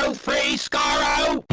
Radio Free Skaro!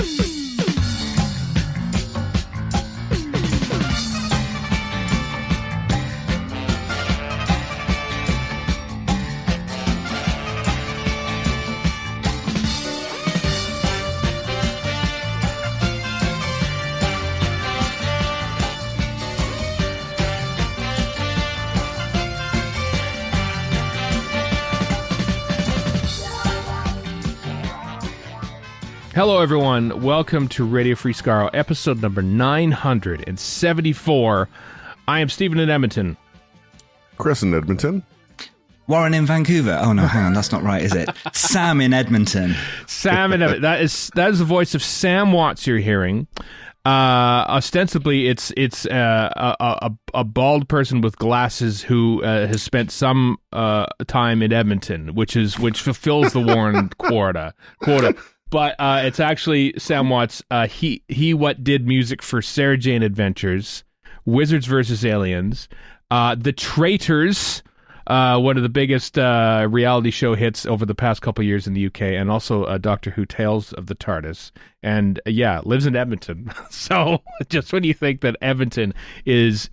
Hello, everyone. Welcome to Radio Free Skaro, episode number 974. I am Stephen in Edmonton. Chris in Edmonton. Warren in Vancouver. Oh, no, hang on. That's not right, is it? Sam in Edmonton. Sam in Edmonton. That is the voice of Sam Watts you're hearing. Ostensibly, it's a bald person with glasses who has spent some time in Edmonton, which fulfills the Warren quota. But it's actually Sam Watts. He did music for Sarah Jane Adventures, Wizards vs. Aliens, The Traitors, one of the biggest reality show hits over the past couple of years in the UK, and also Doctor Who Tales of the TARDIS. And lives in Edmonton. So just when you think that Edmonton is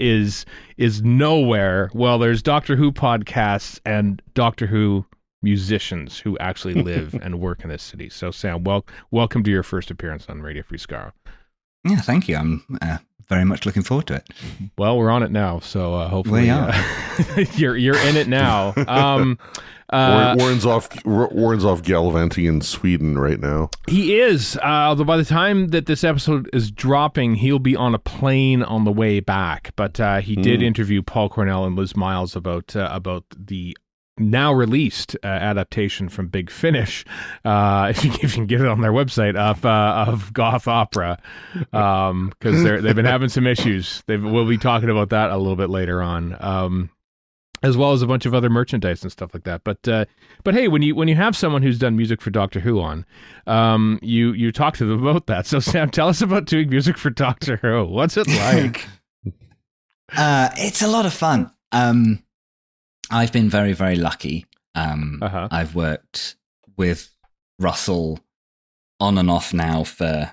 nowhere, well, there's Doctor Who podcasts and Doctor Who musicians who actually live and work in this city. So, Sam, welcome to your first appearance on Radio Free Skaro. Yeah, thank you. I'm very much looking forward to it. Well, we're on it now, so hopefully we are. you're in it now. Warren's off gallivanting in Sweden right now. He is. Although by the time that this episode is dropping, he'll be on a plane on the way back. But he did interview Paul Cornell and Liz Myles about the now released adaptation from Big Finish, if you can get it on their website, of Goth opera, because they've been having some issues. We'll be talking about that a little bit later on, as well as a bunch of other merchandise and stuff like that. But hey, when you have someone who's done music for Doctor Who on, you talk to them about that. So Sam, tell us about doing music for Doctor Who. What's it like? It's a lot of fun. I've been very, very lucky. I've worked with Russell on and off now for,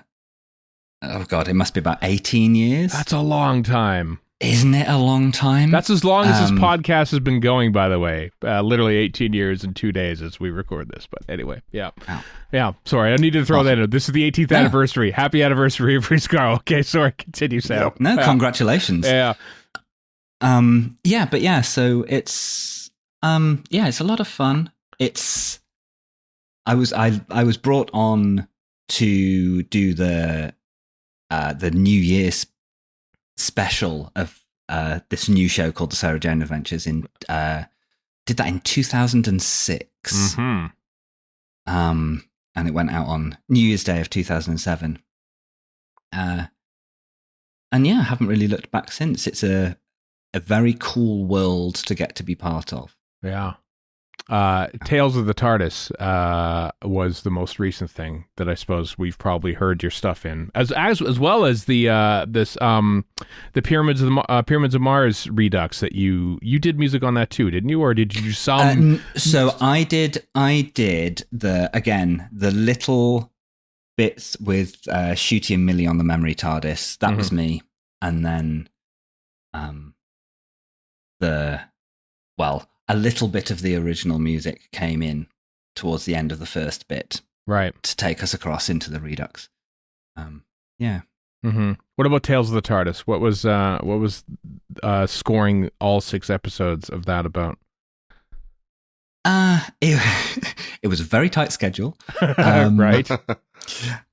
it must be about 18 years. That's a long time. Isn't it a long time? That's as long as this podcast has been going, by the way. Literally 18 years and 2 days as we record this. But anyway, yeah. Wow. Yeah, sorry, I needed to throw that in. This is the 18th anniversary. Happy anniversary of Free Skaro. Okay, sorry, continue, Sam. No, congratulations. Yeah. So it's it's a lot of fun. I was brought on to do the New Year's special of this new show called the Sarah Jane Adventures did that in 2006. Mm-hmm. And it went out on New Year's Day of 2007. I haven't really looked back since. It's a very cool world to get to be part of. Yeah. Tales of the TARDIS was the most recent thing that I suppose we've probably heard your stuff in, as well as the Pyramids of Mars Redux that you did music on that too, didn't you? Or did you do some? So I did the little bits with Shooty and Millie on the memory TARDIS. That was me, and then a little bit of the original music came in towards the end of the first bit, right, to take us across into the Redux. What about Tales of the TARDIS? What was scoring all 6 episodes of that about? It was a very tight schedule, right?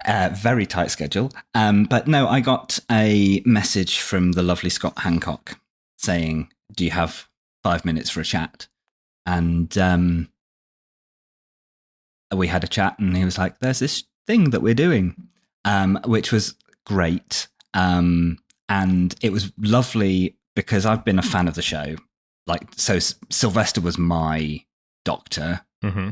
Very tight schedule. But no, I got a message from the lovely Scott Hancock saying, "Do you have 5 minutes for a chat?" And we had a chat, and he was like, "There's this thing that we're doing," which was great. And it was lovely because I've been a fan of the show. So Sylvester was my doctor. Mm-hmm.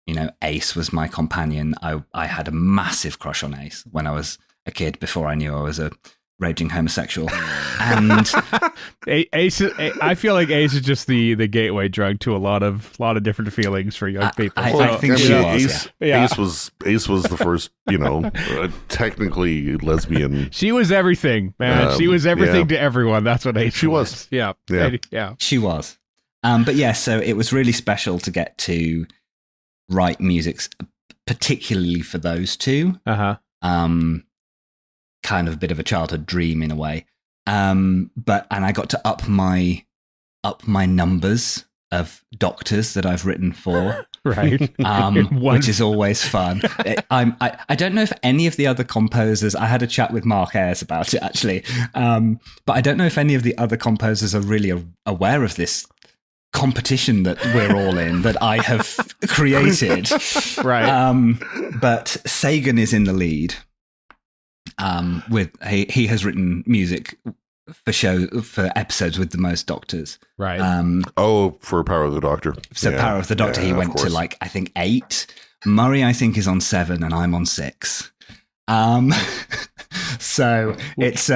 You know, Ace was my companion. I had a massive crush on Ace when I was a kid, before I knew I was a raging homosexual. And Ace, I feel like Ace is just the gateway drug to a lot of different feelings for young people. I think she was. Ace was the first, technically lesbian. She was everything, man. She was everything to everyone. That's what Ace was. Yeah. She was. But yeah, so it was really special to get to write music, particularly for those two. Kind of a bit of a childhood dream in a way. And I got to up my numbers of doctors that I've written for. Right. Which is always fun. I don't know if any of the other composers, I had a chat with Mark Ayres about it actually, but I don't know if any of the other composers are really aware of this competition that we're all in, that I have created. Right. But Sagan is in the lead. He has written music for episodes with the most doctors. Right. For Power of the Doctor. So Power of the Doctor, he went to I think 8. Murray, I think, is on 7, and I'm on 6. So it's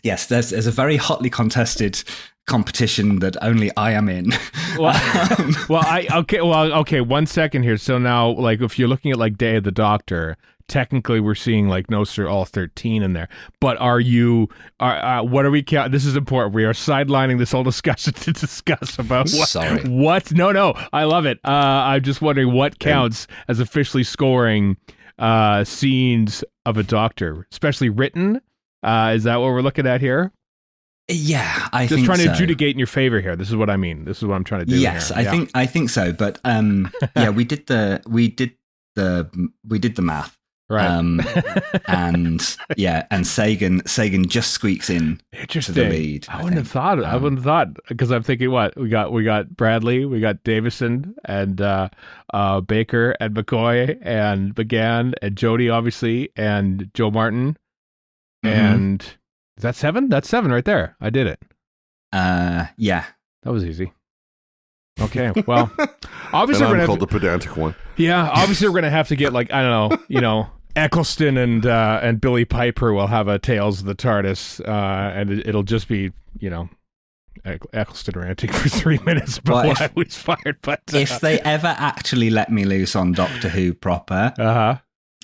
yes, there's a very hotly contested competition that only I am in. Okay. 1 second here. So now, if you're looking at Day of the Doctor, technically we're seeing No Sir All 13 in there. But what are we count? This is important. We are sidelining this whole discussion to discuss about what. No, I love it. I'm just wondering what counts as officially scoring scenes of a Doctor, especially written. Is that what we're looking at here? Yeah, I just think trying to so. adjudicate in your favor here. This is what I mean. This is what I'm trying to do. Yes, here. I think so. But yeah, we did the math. Right. And Sagan just squeaks in to the lead. I wouldn't have thought because I'm thinking we got Bradley, we got Davison and Baker and McCoy and McGann and Jodie obviously and Joe Martin. And is that 7? That's 7 right there. I did it. Yeah. That was easy. Okay, well, obviously and we're I'm gonna called the pedantic one. Yeah, obviously we're gonna have to get I don't know, Eccleston and Billy Piper will have a Tales of the TARDIS, and it'll just be Eccleston ranting for 3 minutes about why I was fired. But if they ever actually let me loose on Doctor Who proper,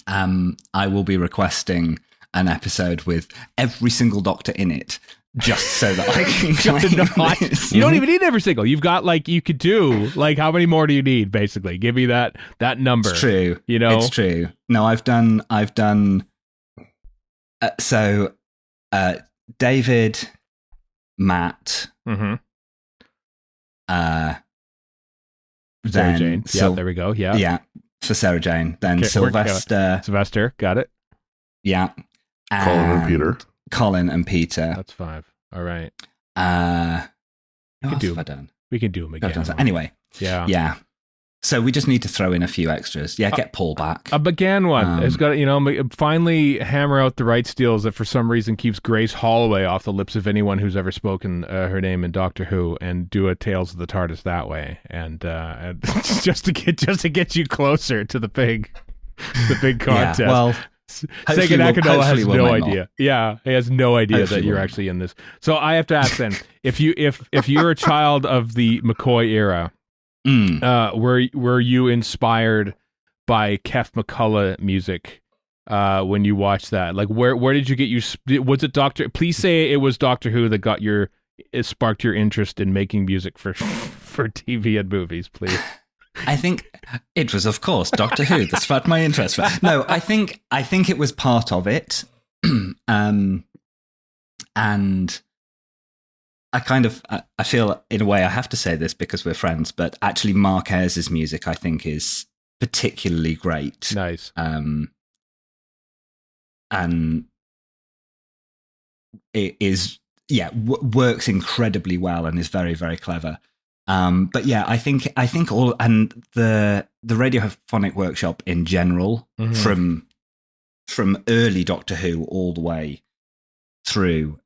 I will be requesting an episode with every single Doctor in it. Just so that I can You don't even need every single. You've got you could do how many more do you need? Basically, give me that number. It's true. It's true. No, I've done. David, Matt, Sarah then Jane. There we go. Yeah, for Sarah Jane. Then Sylvester, got it. Yeah, Colin and Peter. That's 5. All right. We can do them again. Anyway. Yeah. So we just need to throw in a few extras. Yeah, get Paul back. A McGann one. It's got finally hammer out the right steals that for some reason keeps Grace Holloway off the lips of anyone who's ever spoken her name in Doctor Who, and do a Tales of the TARDIS that way, and just to get you closer to the big contest. Yeah, well. Sagan Akinola has no idea. Yeah, he has no idea that you're actually in this. So I have to ask then, if you're a child of the McCoy era, were you inspired by Kef McCullough music when you watched that? Where did you get was it Doctor? Please say it was Doctor Who that it sparked your interest in making music for TV and movies, please. I think it was, of course, Doctor Who that sparked my interest. No, I think it was part of it, and I feel in a way I have to say this because we're friends, but actually Mark Ayres' music I think is particularly great. Nice, and it is works incredibly well and is very, very clever. But yeah, I think all, and the Radiophonic Workshop in general, from early Doctor Who all the way through,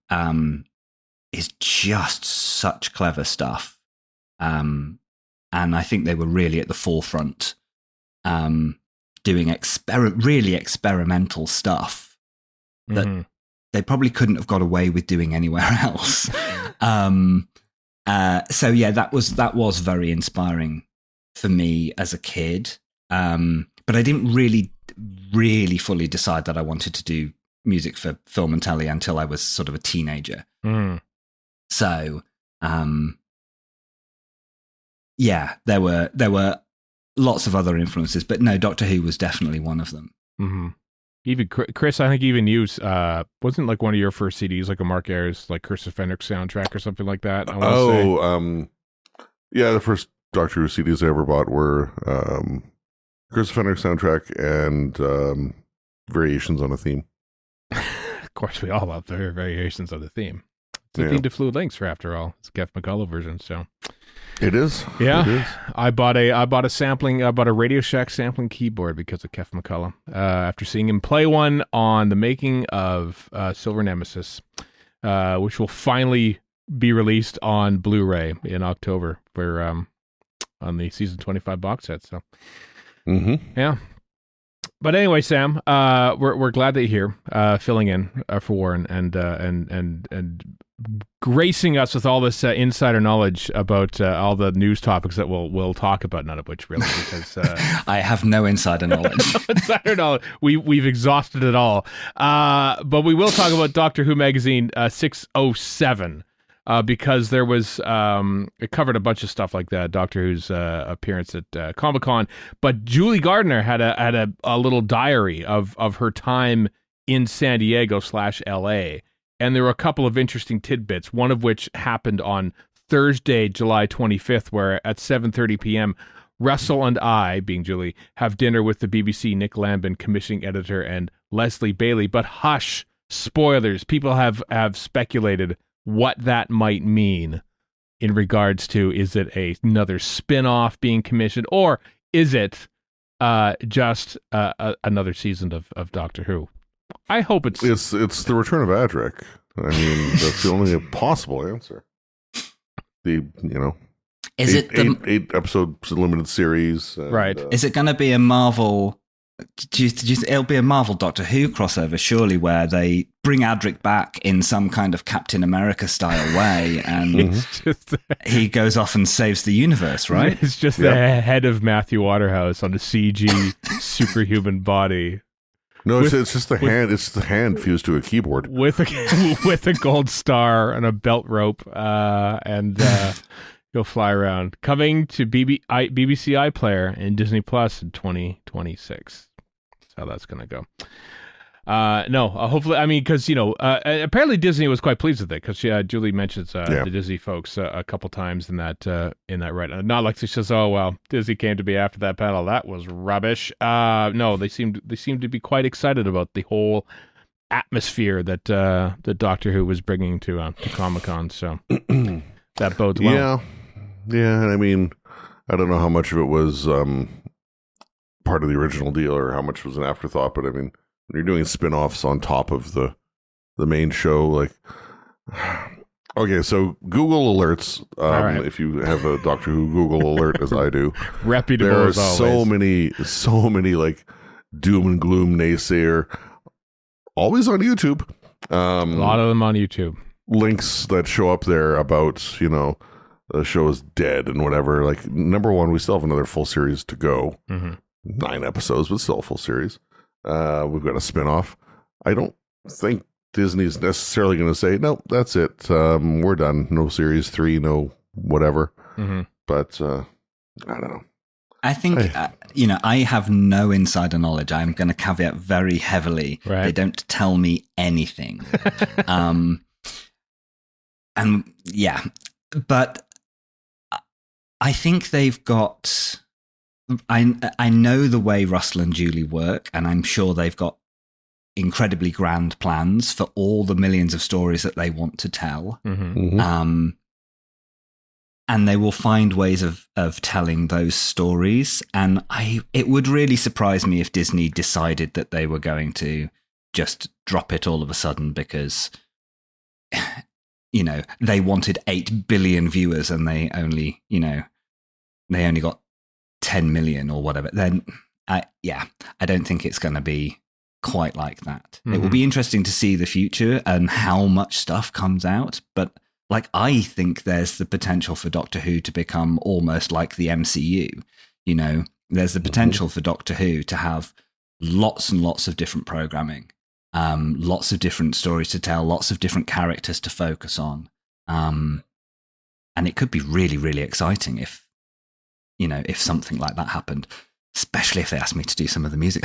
is just such clever stuff. And I think they were really at the forefront, doing really experimental stuff that they probably couldn't have got away with doing anywhere else. So yeah, that was very inspiring for me as a kid. But I didn't really fully decide that I wanted to do music for film and telly until I was sort of a teenager. So, yeah, there were lots of other influences, but no, Doctor Who was definitely one of them. Mm-hmm. Even Chris, I think even you wasn't like one of your first CDs, like a Mark Ayres, like Curse of Fenric soundtrack or something like that. Yeah, the first Doctor Who CDs I ever bought were Curse of Fenric soundtrack and variations on a theme. Of course, we all love the variations on the theme. It's a theme to Fluid Links, for after all. It's a Geoff McCullough version, so. It is. Yeah. It is. I bought a Radio Shack sampling keyboard because of Geoff McCullough. After seeing him play one on the making of Silver Nemesis, which will finally be released on Blu-ray in October for on the season 25 box set. So, yeah. But anyway, Sam, we're glad that you're here, filling in for Warren and gracing us with all this insider knowledge about all the news topics that we'll talk about. None of which really, because I have no insider knowledge. Insider knowledge. We've exhausted it all. But we will talk about Doctor Who magazine 607. Because there was, it covered a bunch of stuff like that, Doctor Who's appearance at Comic-Con, but Julie Gardner had a little diary of her time in San Diego / LA, and there were a couple of interesting tidbits, one of which happened on Thursday, July 25th, where at 7:30 p.m., Russell and I, being Julie, have dinner with the BBC Nick Lambin commissioning editor and Leslie Bailey, but hush, spoilers, people have speculated what that might mean in regards to, is it another spin-off being commissioned, or is it just another season of Doctor Who? I hope it's the return of Adric. I mean, that's the only possible answer. Is it the 8 episodes limited series? And, right? Is it going to be a Marvel? Do you it'll be a Marvel Doctor Who crossover, surely, where they bring Adric back in some kind of Captain America style way, and he goes off and saves the universe, right? It's just the head of Matthew Waterhouse on a CG superhuman body. No, it's just the hand. It's the hand fused to a keyboard with a gold star and a belt rope, and he'll fly around. Coming to BBC iPlayer and Disney Plus in 2026. How that's going to go. Hopefully, I mean, because, apparently Disney was quite pleased with it, because Julie mentions the Disney folks a couple times in that right. Not like she says, oh, well, Disney came to me after that panel. That was rubbish. No, they seemed to be quite excited about the whole atmosphere that Doctor Who was bringing to Comic-Con. So that bodes well. Yeah, and I mean, I don't know how much of it was part of the original deal or how much was an afterthought, but I mean, when you're doing spin-offs on top of the main show, like, okay, so Google alerts, right. If you have a Doctor Who Google alert, as I do, reputable there are as always. so many like doom and gloom naysayer, always on YouTube, a lot of them on YouTube, links that show up there about, the show is dead and whatever. Like, number one, we still have another full series to go. 9 episodes, but still a full series. We've got a spinoff. I don't think Disney's necessarily going to say, nope, that's it. We're done. No series 3, no whatever. But I don't know. I think, I have no insider knowledge. I'm going to caveat very heavily. Right. They don't tell me anything. But I think they've got... I know the way Russell and Julie work, and I'm sure they've got incredibly grand plans for all the millions of stories that they want to tell. And they will find ways of telling those stories. And it would really surprise me if Disney decided that they were going to just drop it all of a sudden because, they wanted 8 billion viewers and they only got 10 million or whatever. Then I don't think it's going to be quite like that. Mm-hmm. It will be interesting to see the future and how much stuff comes out. But like, I think there's the potential for Doctor Who to become almost like the MCU. You know, there's the potential for Doctor Who to have lots and lots of different programming, lots of different stories to tell, lots of different characters to focus on. And it could be really, really exciting if something like that happened, especially if they asked me to do some of the music.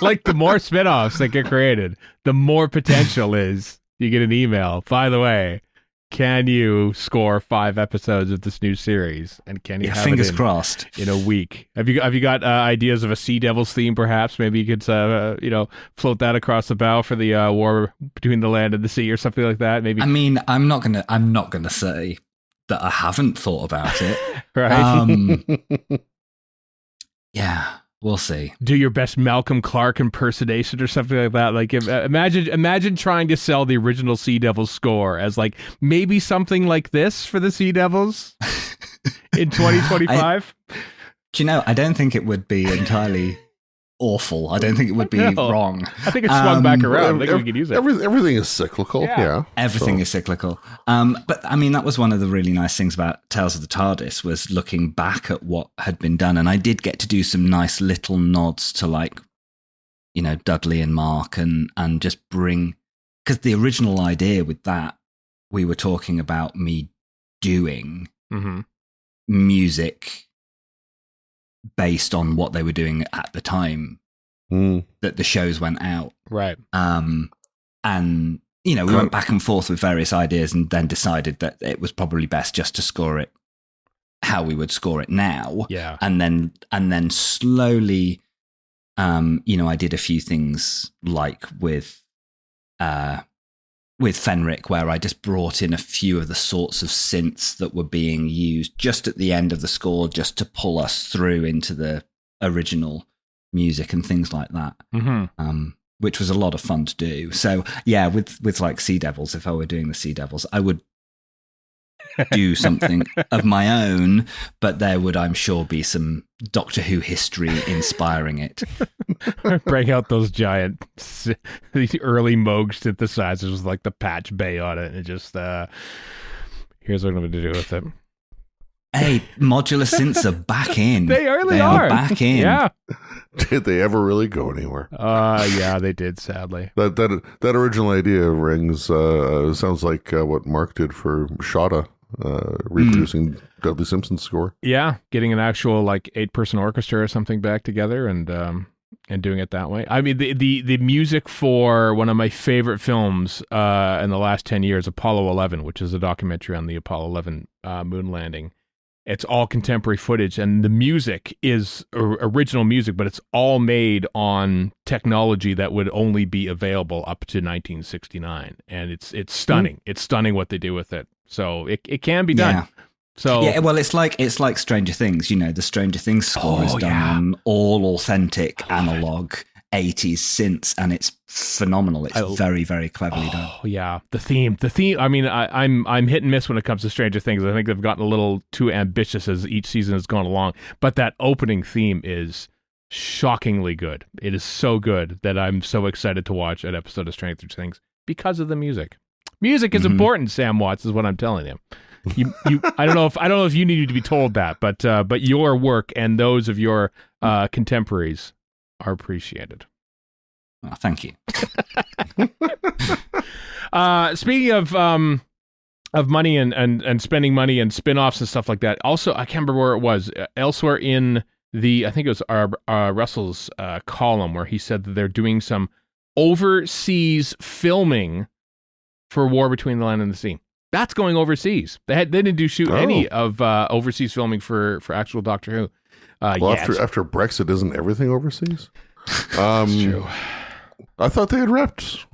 Like, the more spin-offs that get created, the more potential is you get an email. By the way, can you score 5 episodes of this new series? And can you have fingers it crossed in a week? Have you got ideas of a Sea Devils theme? Perhaps maybe you could float that across the bow for the war between the land and the sea or something like that. Maybe. I mean, I'm not gonna say that I haven't thought about it. Right. Yeah, we'll see. Do your best Malcolm Clark impersonation or something like that. Like, imagine trying to sell the original Sea Devils score as like maybe something like this for the Sea Devils in 2025. Do you know, I don't think it would be entirely awful. I don't think it would be wrong. I think it's swung back around. I think we could use it. Everything is cyclical. Yeah. Everything is cyclical. But I mean, that was one of the really nice things about Tales of the TARDIS, was looking back at what had been done. And I did get to do some nice little nods to, like, you know, Dudley and Mark and just bring, because the original idea with that, we were talking about me doing music based on what they were doing at the time that the shows went out. Right. And, you know, we went back and forth with various ideas and then decided that it was probably best just to score it how we would score it now. Yeah. And then slowly, you know, I did a few things like with Fenric, where I just brought in a few of the sorts of synths that were being used just at the end of the score, just to pull us through into the original music and things like that, which was a lot of fun to do. So yeah, with like Sea Devils, if I were doing the Sea Devils, I would do something of my own, but there would, I'm sure, be some Doctor Who history inspiring it. Break out those giant, the early Moog synthesizers with like the patch bay on it, and just here's what I'm going to do with it. Hey, modular synths are back in. They are back in. Yeah. Did they ever really go anywhere? Yeah, they did. Sadly, that original idea rings. Sounds like what Mark did for Shada. Reproducing Dudley Simpson's score. Yeah, getting an actual like 8-person orchestra or something back together and doing it that way. I mean, the music for one of my favorite films in the last 10 years, Apollo 11, which is a documentary on the Apollo 11 moon landing. It's all contemporary footage, and the music is original music, but it's all made on technology that would only be available up to 1969, and it's stunning. It's stunning what they do with it. So it can be done. Yeah. So yeah, well, it's like Stranger Things. You know, the Stranger Things score is done on all authentic analog 80s synths, and it's phenomenal. It's very, very cleverly done. Oh yeah, the theme. I mean, I'm hit and miss when it comes to Stranger Things. I think they've gotten a little too ambitious as each season has gone along. But that opening theme is shockingly good. It is so good that I'm so excited to watch an episode of Stranger Things because of the music. Music is important, Sam Watts, is what I'm telling you. You I don't know if you needed to be told that, but your work and those of your contemporaries are appreciated. Oh, thank you. Speaking of money and spending money and spin-offs and stuff like that, also I can't remember where it was, elsewhere in I think it was Russell's column, where he said that they're doing some overseas filming for War Between the Land and the Sea. That's going overseas. They didn't shoot any of overseas filming for actual Doctor Who. After Brexit, isn't everything overseas? That's true. I thought they had wrapped.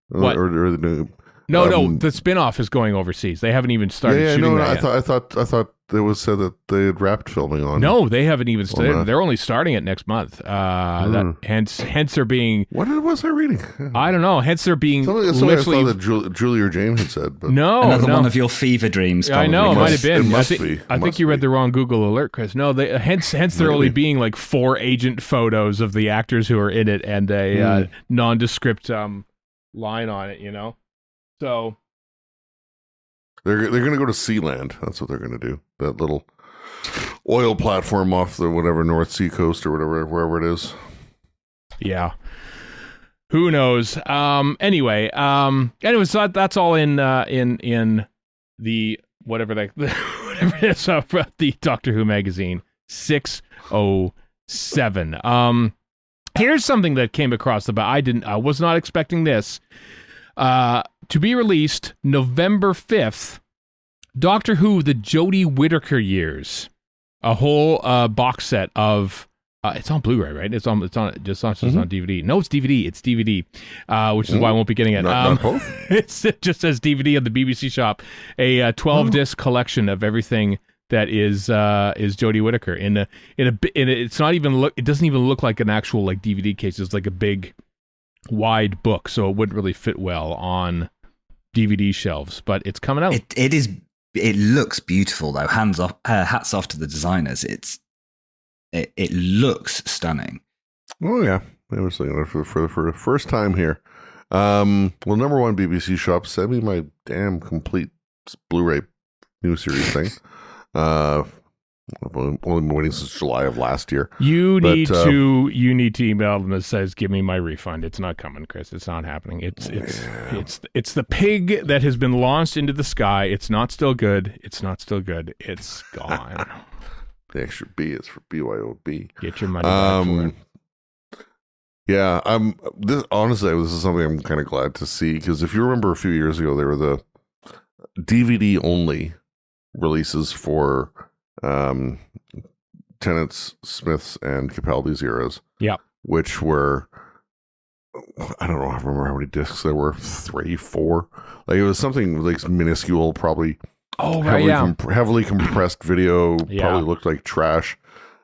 What? Or No, the spinoff is going overseas. They haven't even started shooting that yet. I thought it was said that they had wrapped filming on. No, they haven't even started. They're only starting it next month. Hence they're being. What was I reading? I don't know. Hence they're being literally. I saw that Julie or James had said. But another one of your fever dreams. Probably. I know it might have been. I think you read the wrong Google alert, Chris. No, hence they're only being like 4 agent photos of the actors who are in it and a nondescript line on it. You know, so. They're going to go to Sealand. That's what they're going to do. That little oil platform off the whatever North Sea coast or whatever, wherever it is. Yeah. Who knows? Anyway, so that's all in the whatever it is about the Doctor Who magazine 607. Here's something that came across I was not expecting this. To be released November 5th, Doctor Who, the Jodie Whittaker years, a whole box set of. It's on Blu-ray, right? It's not just on DVD. No, it's DVD. It's DVD, which is why I won't be getting it. Not both. It just says DVD on the BBC shop. A 12-disc collection of everything that is Jodie Whittaker it's not even it doesn't even look like an actual like DVD case. It's like a big wide book, so it wouldn't really fit well on DVD shelves, but it's coming out. It looks beautiful though. Hats off to the designers. It looks stunning. Oh yeah, I was saying for the first time here. Well, number one, BBC shop, send me my damn complete Blu-ray new series thing. I've only been waiting since July of last year. You need to email them that says, "Give me my refund." It's not coming, Chris. It's not happening. It's the pig that has been launched into the sky. It's not still good. It's not still good. It's gone. The extra B is for BYOB. Get your money back for it. Yeah, honestly, this is something I'm kind of glad to see, because if you remember a few years ago, there were the DVD only releases for Tennant's, Smith's, and Capaldi's eras. Yeah. Which were, I don't know, I remember how many discs there were, 3, 4. Like, it was something like minuscule, probably heavily compressed video, probably looked like trash.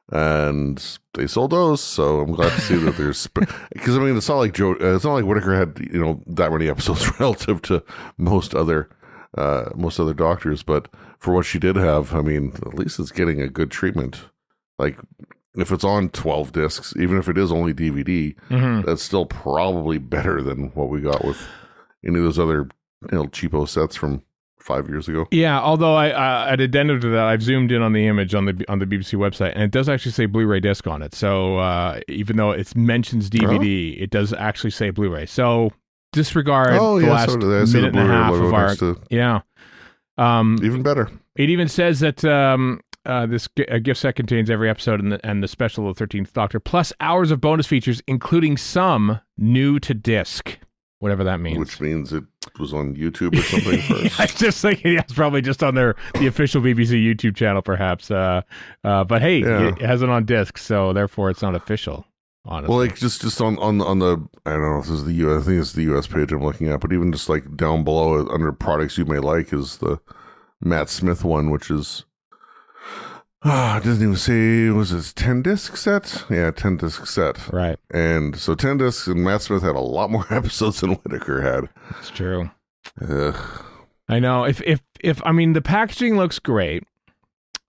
And they sold those, so I'm glad to see that there's, because I mean, it's not like Whittaker had that many episodes relative to most other doctors, but for what she did have, I mean, at least it's getting a good treatment. Like, if it's on 12 discs, even if it is only DVD, that's still probably better than what we got with any of those other cheapo sets from 5 years ago. Yeah, although I at addendum to that, I've zoomed in on the image on the BBC website, and it does actually say Blu-ray disc on it. So even though it mentions DVD, it does actually say Blu-ray. So disregard the last minute and a half of our even better. It even says that this gift set contains every episode and the special of the 13th Doctor, plus hours of bonus features, including some new to disc, whatever that means. Which means it was on YouTube or something first. I was just thinking it's probably just on the official BBC YouTube channel, perhaps. But hey, it has it on disc, so therefore it's not official. Honestly. Well, like just on the, I don't know if this is the US, I think it's the US page I'm looking at, but even just like down below under products you may like is the Matt Smith one, which is, it doesn't even say, was it 10 disc set? Yeah, 10 disc set. Right. And so 10 discs, and Matt Smith had a lot more episodes than Whittaker had. It's true. I know. If I mean, the packaging looks great,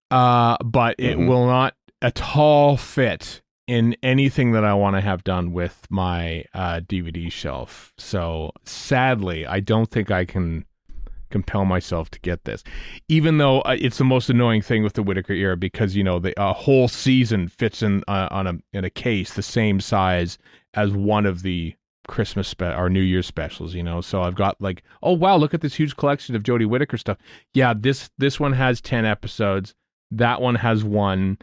but it will not at all fit in anything that I want to have done with my DVD shelf. So sadly, I don't think I can compel myself to get this, even though it's the most annoying thing with the Whittaker era, because the whole season fits in in a case the same size as one of the Christmas or New Year's specials. So I've got like, oh wow, look at this huge collection of Jodie Whittaker stuff. Yeah, this one has 10 episodes. That one has 1.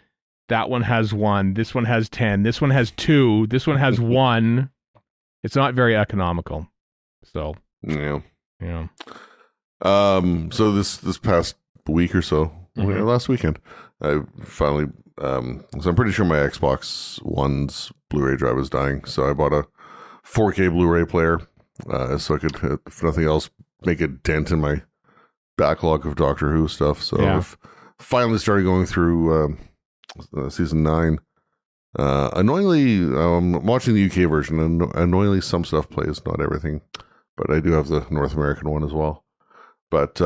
That one has 1. This one has 10. This one has 2. This one has 1. It's not very economical. So yeah. So this past week or so, last weekend, I finally, so I'm pretty sure my Xbox One's Blu-ray drive is dying. So I bought a 4K Blu-ray player, so I could, if nothing else, make a dent in my backlog of Doctor Who stuff. So Yeah. I've finally started going through season 9. Annoyingly, I'm watching the UK version, and annoyingly some stuff plays, not everything, but I do have the North American one as well. But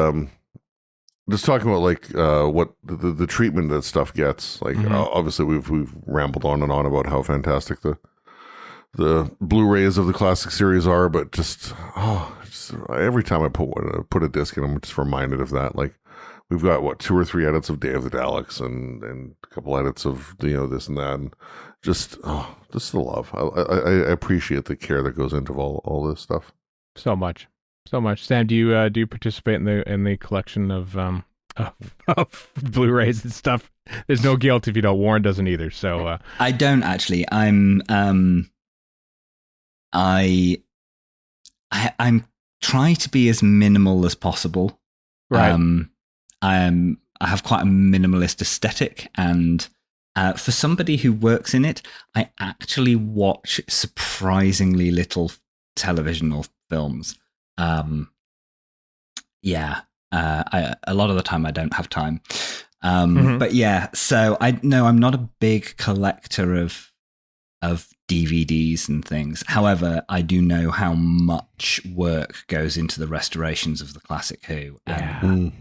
just talking about like what the treatment that stuff gets, like obviously we've rambled on and on about how fantastic the Blu-rays of the classic series are, but just every time I put a disc in, I'm just reminded of that. Like we've got 2 or 3 edits of Day of the Daleks and a couple edits of this and that, and just the love. I appreciate the care that goes into all this stuff. So much. Sam, do you participate in the collection of Blu-rays and stuff? There's no guilt if you don't. Warren doesn't either. So I don't actually. I'm trying to be as minimal as possible. Right. I have quite a minimalist aesthetic, and for somebody who works in it, I actually watch surprisingly little television or films. A lot of the time I don't have time. But yeah, so I'm not a big collector of DVDs and things. However, I do know how much work goes into the restorations of the classic Who. And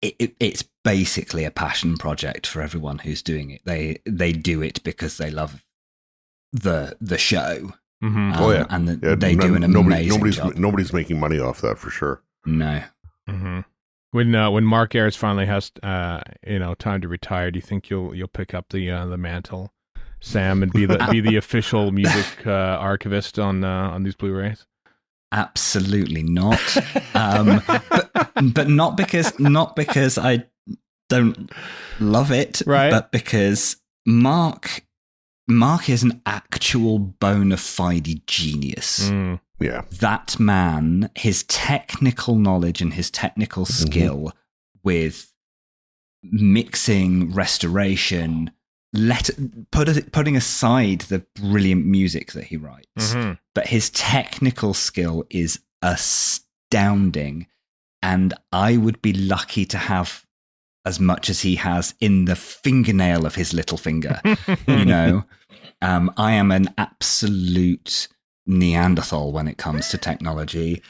it's basically a passion project for everyone who's doing it. They do it because they love the show. And they do an amazing job. Nobody's making money off that for sure. No. When Mark Ayres finally has time to retire, do you think you'll pick up the mantle, Sam, and be the official music archivist on these Blu-rays? Absolutely not. But not because I don't love it, right? But because Mark is an actual bona fide genius. Yeah. That man, his technical knowledge and his technical skill with mixing, restoration, putting aside the brilliant music that he writes, but his technical skill is astounding. And I would be lucky to have as much as he has in the fingernail of his little finger. I am an absolute Neanderthal when it comes to technology.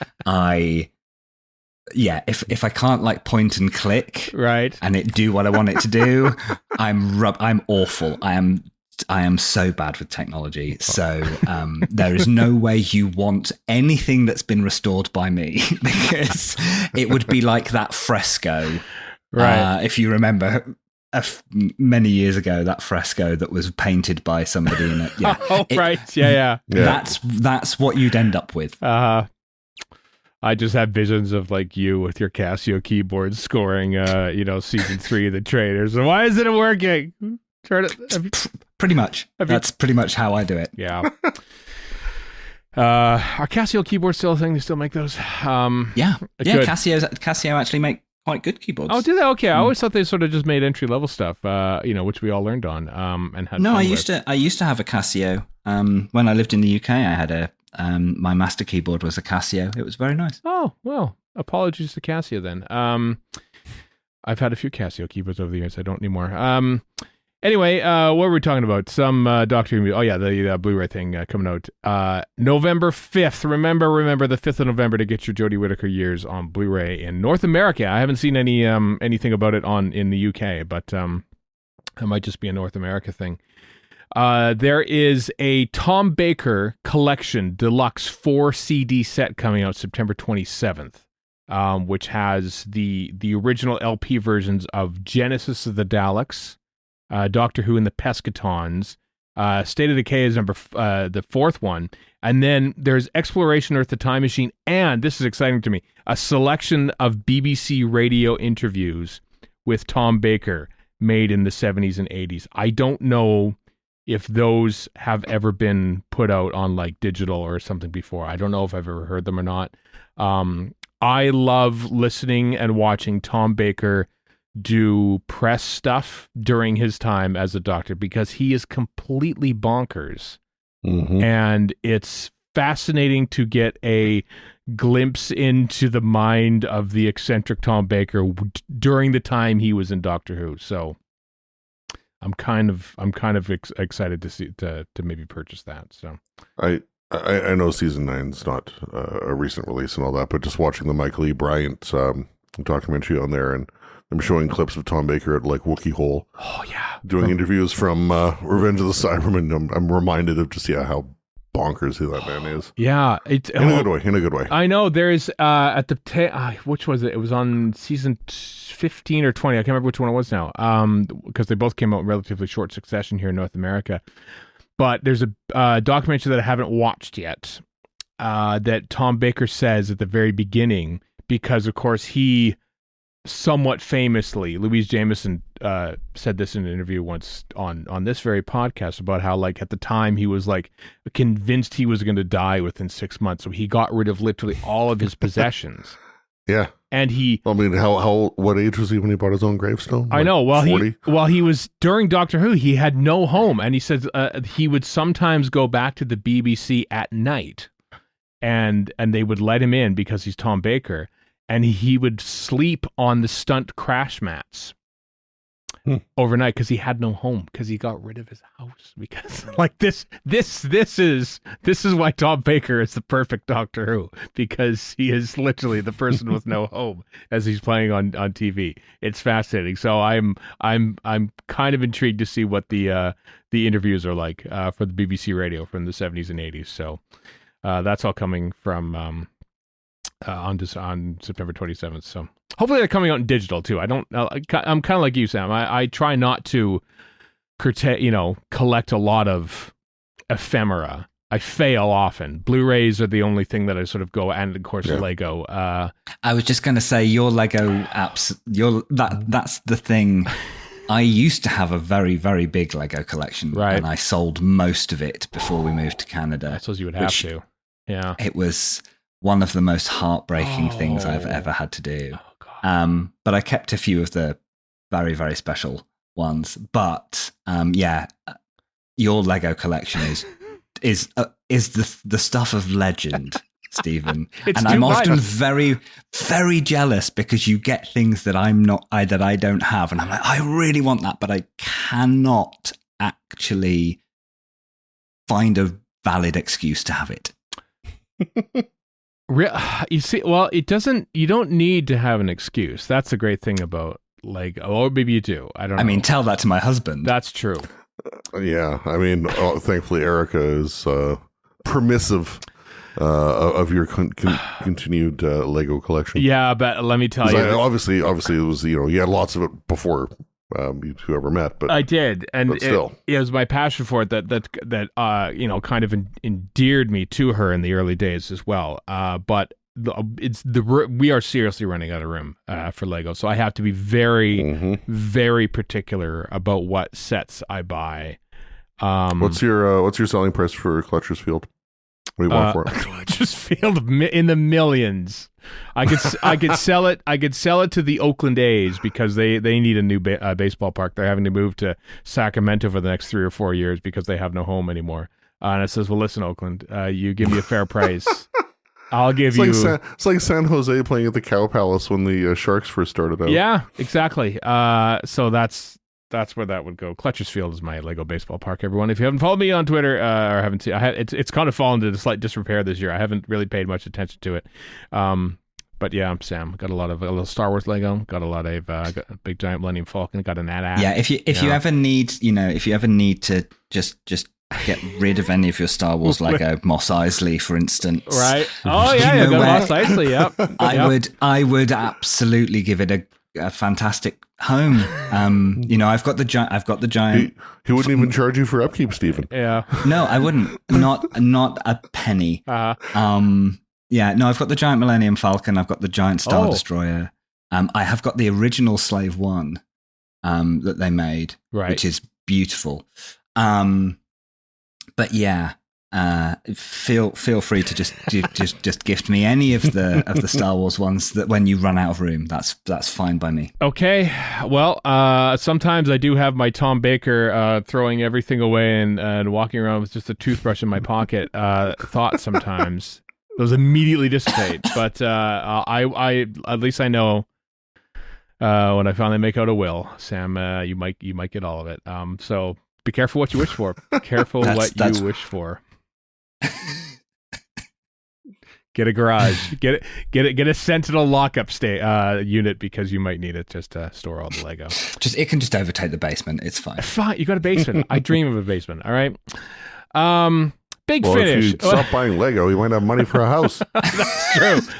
If I can't like point and click, right, and it do what I want it to do, I'm awful. I am so bad with technology. So there is no way you want anything that's been restored by me, because it would be like that fresco. Right. If you remember many years ago, that fresco that was painted by somebody in it. Yeah. Right. Yeah. That's what you'd end up with. I just have visions of like you with your Casio keyboard scoring, season 3 of The Traitors. And why isn't it working? Pretty much. That's pretty much how I do it. Yeah. Are Casio keyboards still a thing? They still make those? Yeah. Good. Casio actually make quite good keyboards. Oh, do they? Okay. I always thought they sort of just made entry level stuff, which we all learned on. And had I used to have a Casio. When I lived in the UK, I had my master keyboard was a Casio. It was very nice. Oh, well, apologies to Casio then. I've had a few Casio keyboards over the years. I don't anymore. Anyway, what were we talking about? Some Doctor Who. Oh yeah, the Blu-ray thing coming out November 5th. Remember the 5th of November to get your Jodie Whittaker years on Blu-ray in North America. I haven't seen anything about it in the UK, but it might just be a North America thing. There is a Tom Baker collection deluxe 4 CD set coming out September 27th, which has the original LP versions of Genesis of the Daleks, Doctor Who and the Pescatons, State of Decay is the 4th one, and then there's Exploration Earth, the Time Machine, and this is exciting to me, a selection of BBC radio interviews with Tom Baker made in the 70s and 80s. I don't know if those have ever been put out on like digital or something before. I don't know if I've ever heard them or not. I love listening and watching Tom Baker do press stuff during his time as a doctor, because he is completely bonkers. And it's fascinating to get a glimpse into the mind of the eccentric Tom Baker during the time he was in Doctor Who. So I'm kind of excited to see to maybe purchase that. So I know season 9's not a recent release and all that, but just watching the Michael E. Bryant documentary on there, and I'm showing clips of Tom Baker at like Wookiee Hole. Oh yeah, doing interviews from Revenge of the Cybermen. I'm reminded of just how bonkers who that man is. Yeah, in a good way. I know there's at the which was it? It was on season 15 or 20. I can't remember which one it was now. Because they both came out in relatively short succession here in North America. But there's a documentary that I haven't watched yet that Tom Baker says at the very beginning, because of course he somewhat famously, Louise Jameson said this in an interview once on this very podcast about how like at the time he was like convinced he was going to die within 6 months, so he got rid of literally all of his possessions. Yeah. And what age was he when he bought his own gravestone? I know. Well, 40? he was during Doctor Who, he had no home, and he said he would sometimes go back to the BBC at night, and they would let him in because he's Tom Baker, and he would sleep on the stunt crash mats overnight because he had no home, because he got rid of his house. Because like this is why Tom Baker is the perfect Doctor Who, because he is literally the person with no home as he's playing on TV. It's fascinating. So I'm kind of intrigued to see what the interviews are like for the BBC Radio from the 70s and 80s. So that's all coming from on September 27th. So hopefully they're coming out in digital too. I'm kind of like you, Sam. I try not to collect a lot of ephemera. I fail often. Blu-rays are the only thing that I sort of go, and of course Lego. I was just going to say your Lego apps. That's the thing. I used to have a very, very big Lego collection, right? And I sold most of it before we moved to Canada. I suppose you would have to. Yeah, it was one of the most heartbreaking things I've ever had to do. But I kept a few of the very, very special ones. But your Lego collection is the stuff of legend, Stephen. And I'm often very, very jealous because you get things that that I don't have, and I'm like, I really want that, but I cannot actually find a valid excuse to have it. You see, well, you don't need to have an excuse. That's the great thing about Lego. Or maybe you do. I don't know. I mean, tell that to my husband. That's true. Yeah. I mean, thankfully, Erica is permissive of your continued Lego collection. Yeah, but let me tell you. Obviously, it was, you had lots of it before you two ever met, but I did, and still, it was my passion for it that kind of endeared me to her in the early days as well. But we are seriously running out of room for Lego, so I have to be very, very particular about what sets I buy. What's your selling price for Clutcher's Field? What do you want for it? Clutcher's Field in the millions. I could sell it. I could sell it to the Oakland A's because they need a new baseball park. They're having to move to Sacramento for the next 3 or 4 years because they have no home anymore. And it says, well, listen, Oakland, you give me a fair price. I'll give you. It's like San Jose playing at the Cow Palace when the Sharks first started out. Yeah, exactly. So that's where that would go. Clutcher's Field is my Lego baseball park, everyone. If you haven't followed me on Twitter or haven't seen, it's kind of fallen into slight disrepair this year. I haven't really paid much attention to it. But yeah, I'm Sam. Got a little Star Wars Lego. Got a lot of got a big giant Millennium Falcon. Got an AT-AT. Yeah, if you ever need, to just get rid of any of your Star Wars Lego, Mos Eisley, for instance. Right. Oh yeah, Mos Eisley. Yep. I would absolutely give it a fantastic home. I've got the giant. He wouldn't even charge you for upkeep, Stephen. Yeah. No, I wouldn't. Not a penny. I've got the giant Millennium Falcon. I've got the giant Star Destroyer. I have got the original Slave One that they made, which is beautiful. But yeah, feel free to just gift me any of the Star Wars ones that when you run out of room. That's fine by me. Okay. Well, sometimes I do have my Tom Baker throwing everything away and walking around with just a toothbrush in my pocket thought sometimes. Those immediately dissipate. But I at least I know when I finally make out a will, Sam, you might get all of it. So be careful what you wish for. Careful what you wish for. Get a garage. Get a Sentinel lockup unit because you might need it just to store all the Lego. It can just overtake the basement. It's fine. Fine. You got a basement. I dream of a basement. All right. Big Finish. If you stop buying Lego, you might have money for a house.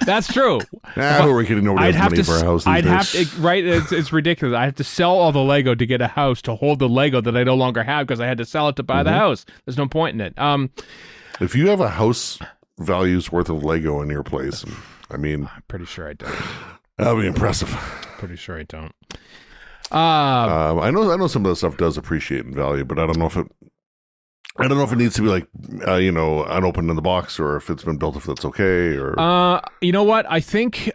That's true. Nah, we're kidding. Nobody has money for a house. Right? It's ridiculous. I have to sell all the Lego to get a house to hold the Lego that I no longer have because I had to sell it to buy the house. There's no point in it. If you have a house value's worth of Lego in your place, I mean, I'm pretty sure I don't. That'll be impressive. Pretty sure I don't. I know some of that stuff does appreciate in value, but I don't know if it needs to be like unopened in the box, or if it's been built, if that's okay, or you know what? I think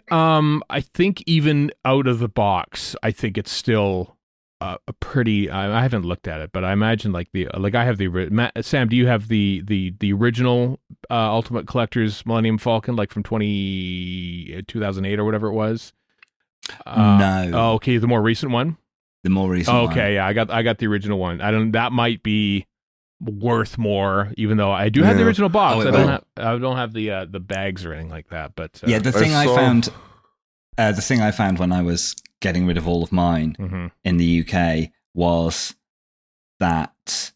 even out of the box, I think it's still a pretty. I haven't looked at it, but I imagine I have the Sam. Do you have the original Ultimate Collector's Millennium Falcon, like from 2008 or whatever it was? No. Oh, okay. The more recent one. The more recent. Oh, okay, yeah. I got the original one. That might be worth more, even though I do have the original box. I don't have the bags or anything like that. But the thing I found when I was getting rid of all of mine in the UK was that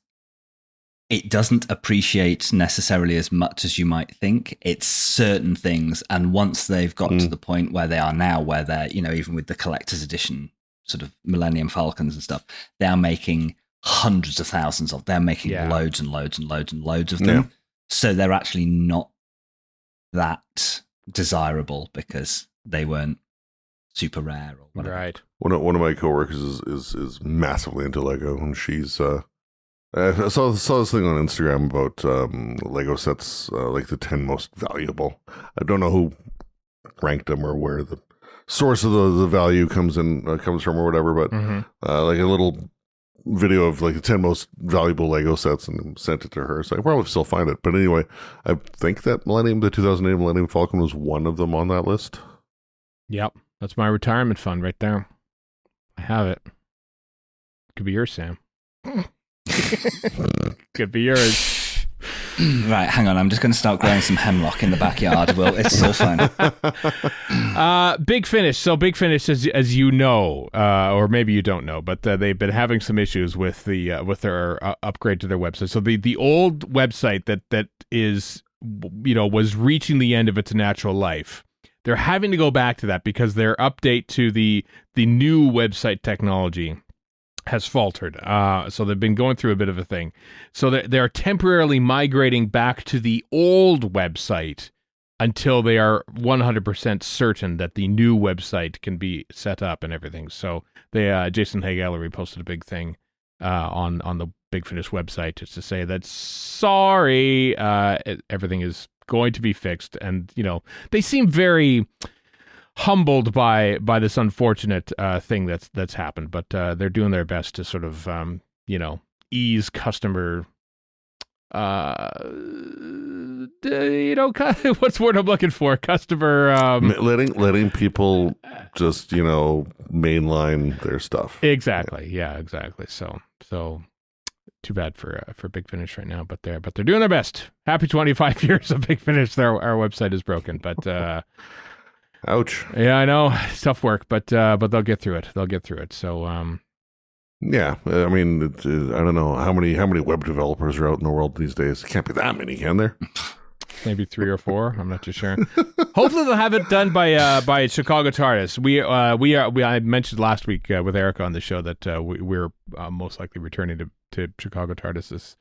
it doesn't appreciate necessarily as much as you might think. It's certain things, and once they've got to the point where they are now, where they're, even with the collector's edition sort of Millennium Falcons and stuff, they're making hundreds of thousands of. They're making loads and loads and loads and loads of them. Yeah. So they're actually not that desirable because they weren't super rare or whatever. Right. One of my coworkers is massively into Lego, and she's I saw this thing on Instagram about Lego sets, like the 10 most valuable. I don't know who ranked them or where the source of the value comes from or whatever, but like a little video of like the 10 most valuable Lego sets, and sent it to her. So I probably still find it, but anyway, I think that the 2008 Millennium Falcon was one of them on that list. Yep. That's my retirement fund right there. I have it. Could be yours, Sam. Could be yours. Right, hang on. I'm just going to start growing some hemlock in the backyard. Well, it's all fine. Big Finish. So Big Finish, as you know, or maybe you don't know, but they've been having some issues with their upgrade to their website. So the old website that is, was reaching the end of its natural life. They're having to go back to that because their update to the new website technology has faltered. So they've been going through a bit of a thing. So they're temporarily migrating back to the old website until they are 100% certain that the new website can be set up and everything. So Jason Hay Gallery posted a big thing on the Big Finish website just to say that sorry, everything is going to be fixed. And they seem very humbled by this unfortunate thing that's happened, but they're doing their best to sort of ease customer what's the word I'm looking for? Customer letting people just mainline their stuff. Exactly. Yeah, exactly. So too bad for Big Finish right now, but they're doing their best. Happy 25 years of Big Finish. Our website is broken, but ouch. Yeah, I know. It's tough work, but they'll get through it. So yeah, I mean, I don't know how many web developers are out in the world these days. It can't be that many, can there? Maybe 3 or 4. I'm not too sure. Hopefully, they'll have it done by Chicago TARDIS. I mentioned last week with Erica on the show that we're most likely returning to Chicago TARDIS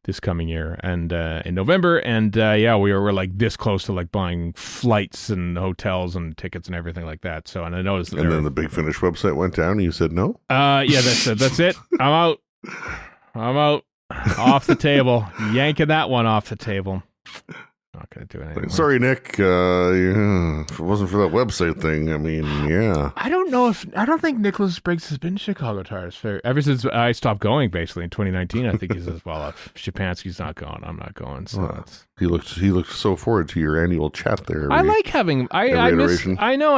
this coming year and in November. And we're like this close to like buying flights and hotels and tickets and everything like that. So, and I noticed that and then the Big Finish website went down and you said no? Yeah, that's it. I'm out. Off the table. Yanking that one off the table. Not going to do it anymore. Sorry, Nick. Yeah, if it wasn't for that website thing, I mean, yeah. I don't think Nicholas Briggs has been Chicago TARDIS Fair ever since I stopped going. Basically in 2019, I think he says, "Well, if Shapansky's not going, I'm not going." So he looked so forward to your annual chat there. I like having. I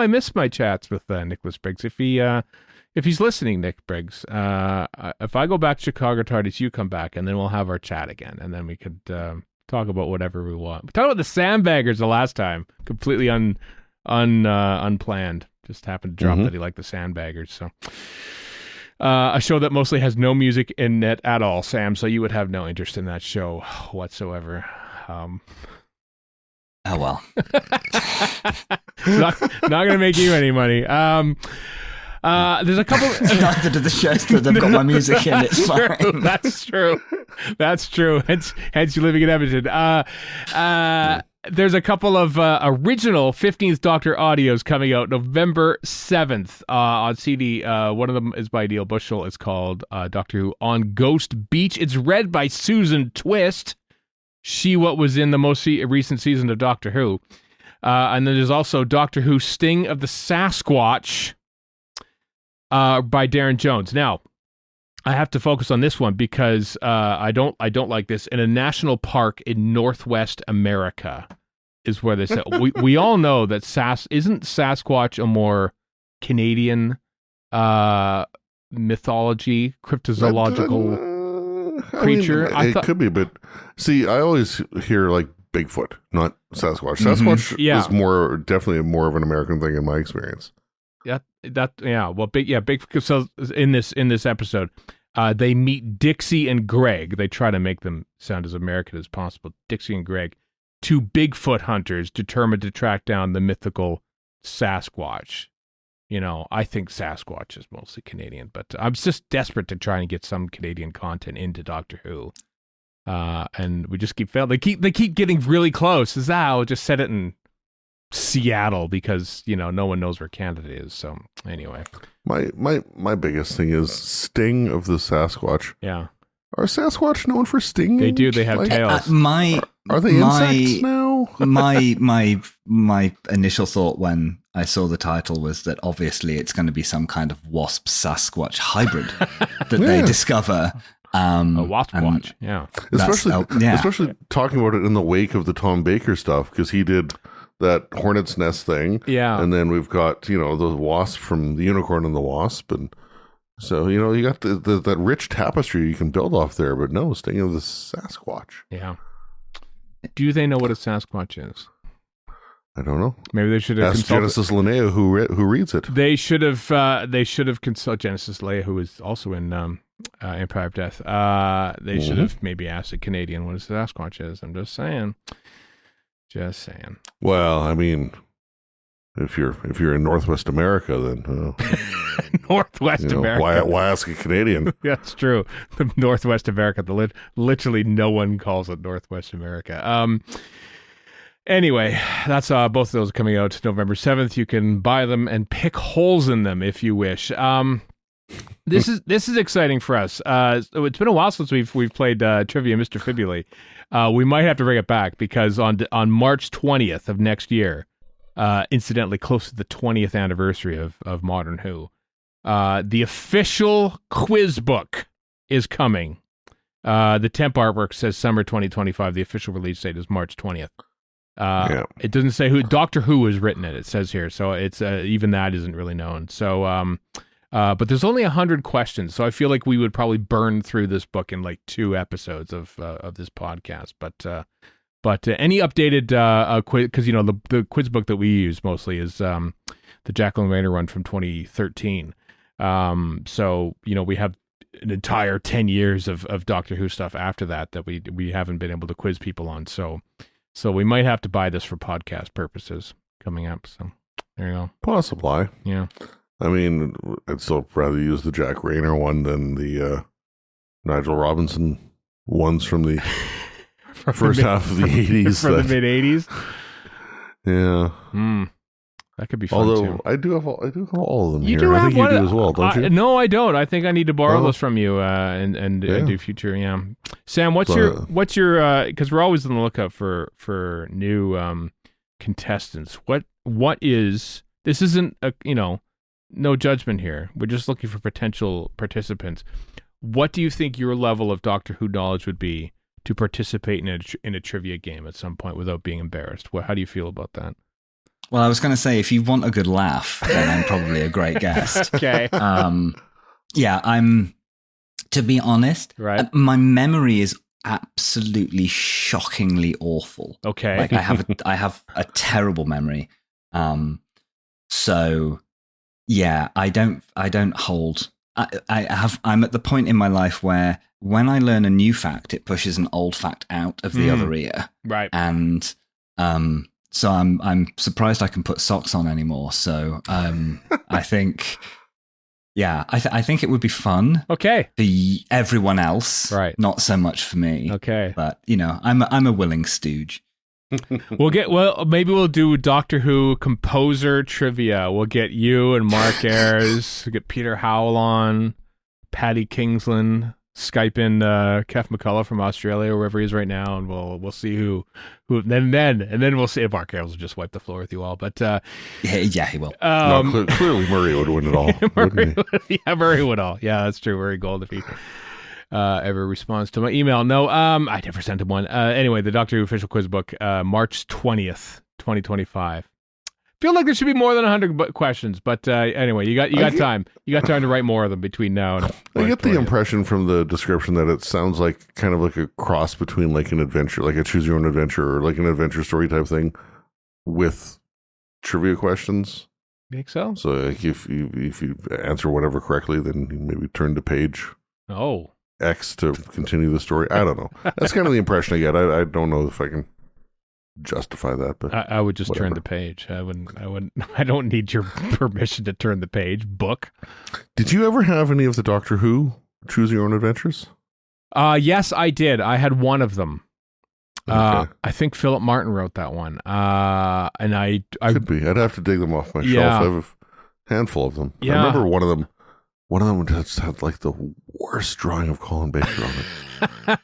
miss my chats with Nicholas Briggs. If he's listening, Nick Briggs, if I go back to Chicago TARDIS, you come back, and then we'll have our chat again, and then we could talk about whatever we want. We talked about the Sandbaggers the last time, completely unplanned. Just happened to drop that he liked the Sandbaggers. So, a show that mostly has no music in it at all, Sam. So you would have no interest in that show whatsoever. Oh well, not going to make you any money. There's a couple. Neither do the shows that have got my music in. It's fine. That's true. Hence you living in Edmonton. There's a couple of original 15th Doctor audios coming out November 7th on CD. One of them is by Neil Bushell. It's called Doctor Who on Ghost Beach. It's read by Susan Twist. She what was in the most recent season of Doctor Who. And then there's also Doctor Who Sting of the Sasquatch by Darren Jones. Now, I have to focus on this one because I don't like this. In a national park in Northwest America is where they say we all know that isn't Sasquatch a more Canadian mythology, cryptozoological creature? It could be, but see, I always hear like Bigfoot, not Sasquatch. Sasquatch is definitely more of an American thing in my experience. Big. So in this episode, they meet Dixie and Greg. They try to make them sound as American as possible. Dixie and Greg, two Bigfoot hunters determined to track down the mythical Sasquatch. You know, I think Sasquatch is mostly Canadian, but I'm just desperate to try and get some Canadian content into Doctor Who. And we just keep failing. They keep getting really close. We'll just set it in Seattle because no one knows where Canada is. So anyway, my biggest thing is Sting of the Sasquatch. Yeah, are Sasquatch known for stinging? They do. They have tails. Are they insects now? my initial thought when I saw the title was that obviously it's going to be some kind of wasp Sasquatch hybrid that they discover. A wasp watch. Yeah, especially talking about it in the wake of the Tom Baker stuff because he did that hornet's nest thing. Yeah. And then we've got, the wasp from the Unicorn and the Wasp. And so, you got that rich tapestry you can build off there, but no, Sting of the Sasquatch. Yeah. Do they know what a Sasquatch is? I don't know. Maybe they should have asked Genesis Linnea who reads it. They should have consulted Genesis Linnea, who is also in Empire of Death. They should have maybe asked a Canadian what a Sasquatch is. I'm just saying. Well, I mean, if you're in Northwest America, then Northwest America. Why ask a Canadian? That's true. Northwest America. Literally, no one calls it Northwest America. Anyway, that's both of those coming out November 7th. You can buy them and pick holes in them if you wish. This is exciting for us. It's been a while since we've played Trivia Mr. Fibuli. We might have to bring it back because on March 20th of next year, incidentally close to the 20th anniversary of Modern Who, the official quiz book is coming. The temp artwork says summer 2025. The official release date is March 20th. It doesn't say who Doctor Who has written it. It says here, so it's even that isn't really known. So, but there's only 100 questions, so I feel like we would probably burn through this book in like 2 episodes of this podcast. But any updated quiz, because the quiz book that we use mostly is the Jacqueline Rayner one from 2013. So we have an entire 10 years of Doctor Who stuff after that we haven't been able to quiz people on. So we might have to buy this for podcast purposes coming up. So there you go. Possibly. Yeah. I mean, I'd still rather use the Jack Rayner one than the Nigel Robinson ones from the first half of the 80s. From the mid-80s? Yeah. That could be fun Although too. I do have all of them You here. do I have think one. you do as well, don't you? No, I don't. I think I need to borrow Oh. those from you and do future. Yeah, Sam, what's So, your because we're always on the lookout for new contestants. What is this? Isn't a no judgment here. We're just looking for potential participants. What do you think your level of Doctor Who knowledge would be to participate in a trivia game at some point without being embarrassed? How do you feel about that? Well, I was going to say, if you want a good laugh, then I'm probably a great guest. Okay. Yeah, I'm. To be honest, Right. My memory is absolutely shockingly awful. Okay. Like I have a terrible memory. So yeah, I don't hold. I'm at the point in my life where when I learn a new fact, it pushes an old fact out of the other ear. Right. And so I'm surprised I can put socks on anymore. So I think, yeah, I think it would be fun. Okay. For everyone else, Right. Not so much for me. Okay. But I'm a willing stooge. Maybe we'll do Doctor Who composer trivia. We'll get you and Mark Ayres. We'll get Peter Howell on, Paddy Kingsland, Skype in Kef McCullough from Australia, or wherever he is right now, and we'll see who then we'll see if Mark Ayres will just wipe the floor with you all. But yeah, he will. Clearly Murray would win it all. Murray would all. Yeah, that's true. Murray Gold if he ever responds to my email. No, I never sent him one. Anyway, the Doctor Who official quiz book, March 20th, 2025. Feel like there should be more than 100 questions, but anyway, you got time. You got time to write more of them between now and. I get the impression from the description that it sounds like kind of like a cross between like an adventure, like a choose your own adventure, or like an adventure story type thing, with trivia questions. Think so? So like if you answer whatever correctly, then you maybe turn to page X to continue the story. I don't know. That's kind of the impression I get. I don't know if I can justify that, but I would just whatever. turn the page. I wouldn't. I don't need your permission to turn the page. Book. Did you ever have any of the Doctor Who choose your own adventures? Yes, I did. I had one of them. Okay. I think Philip Martin wrote that one. And I Could be. I'd have to dig them off my Yeah. shelf. I have a handful of them. Yeah. I remember one of them just had like the worst drawing of Colin Baker on it.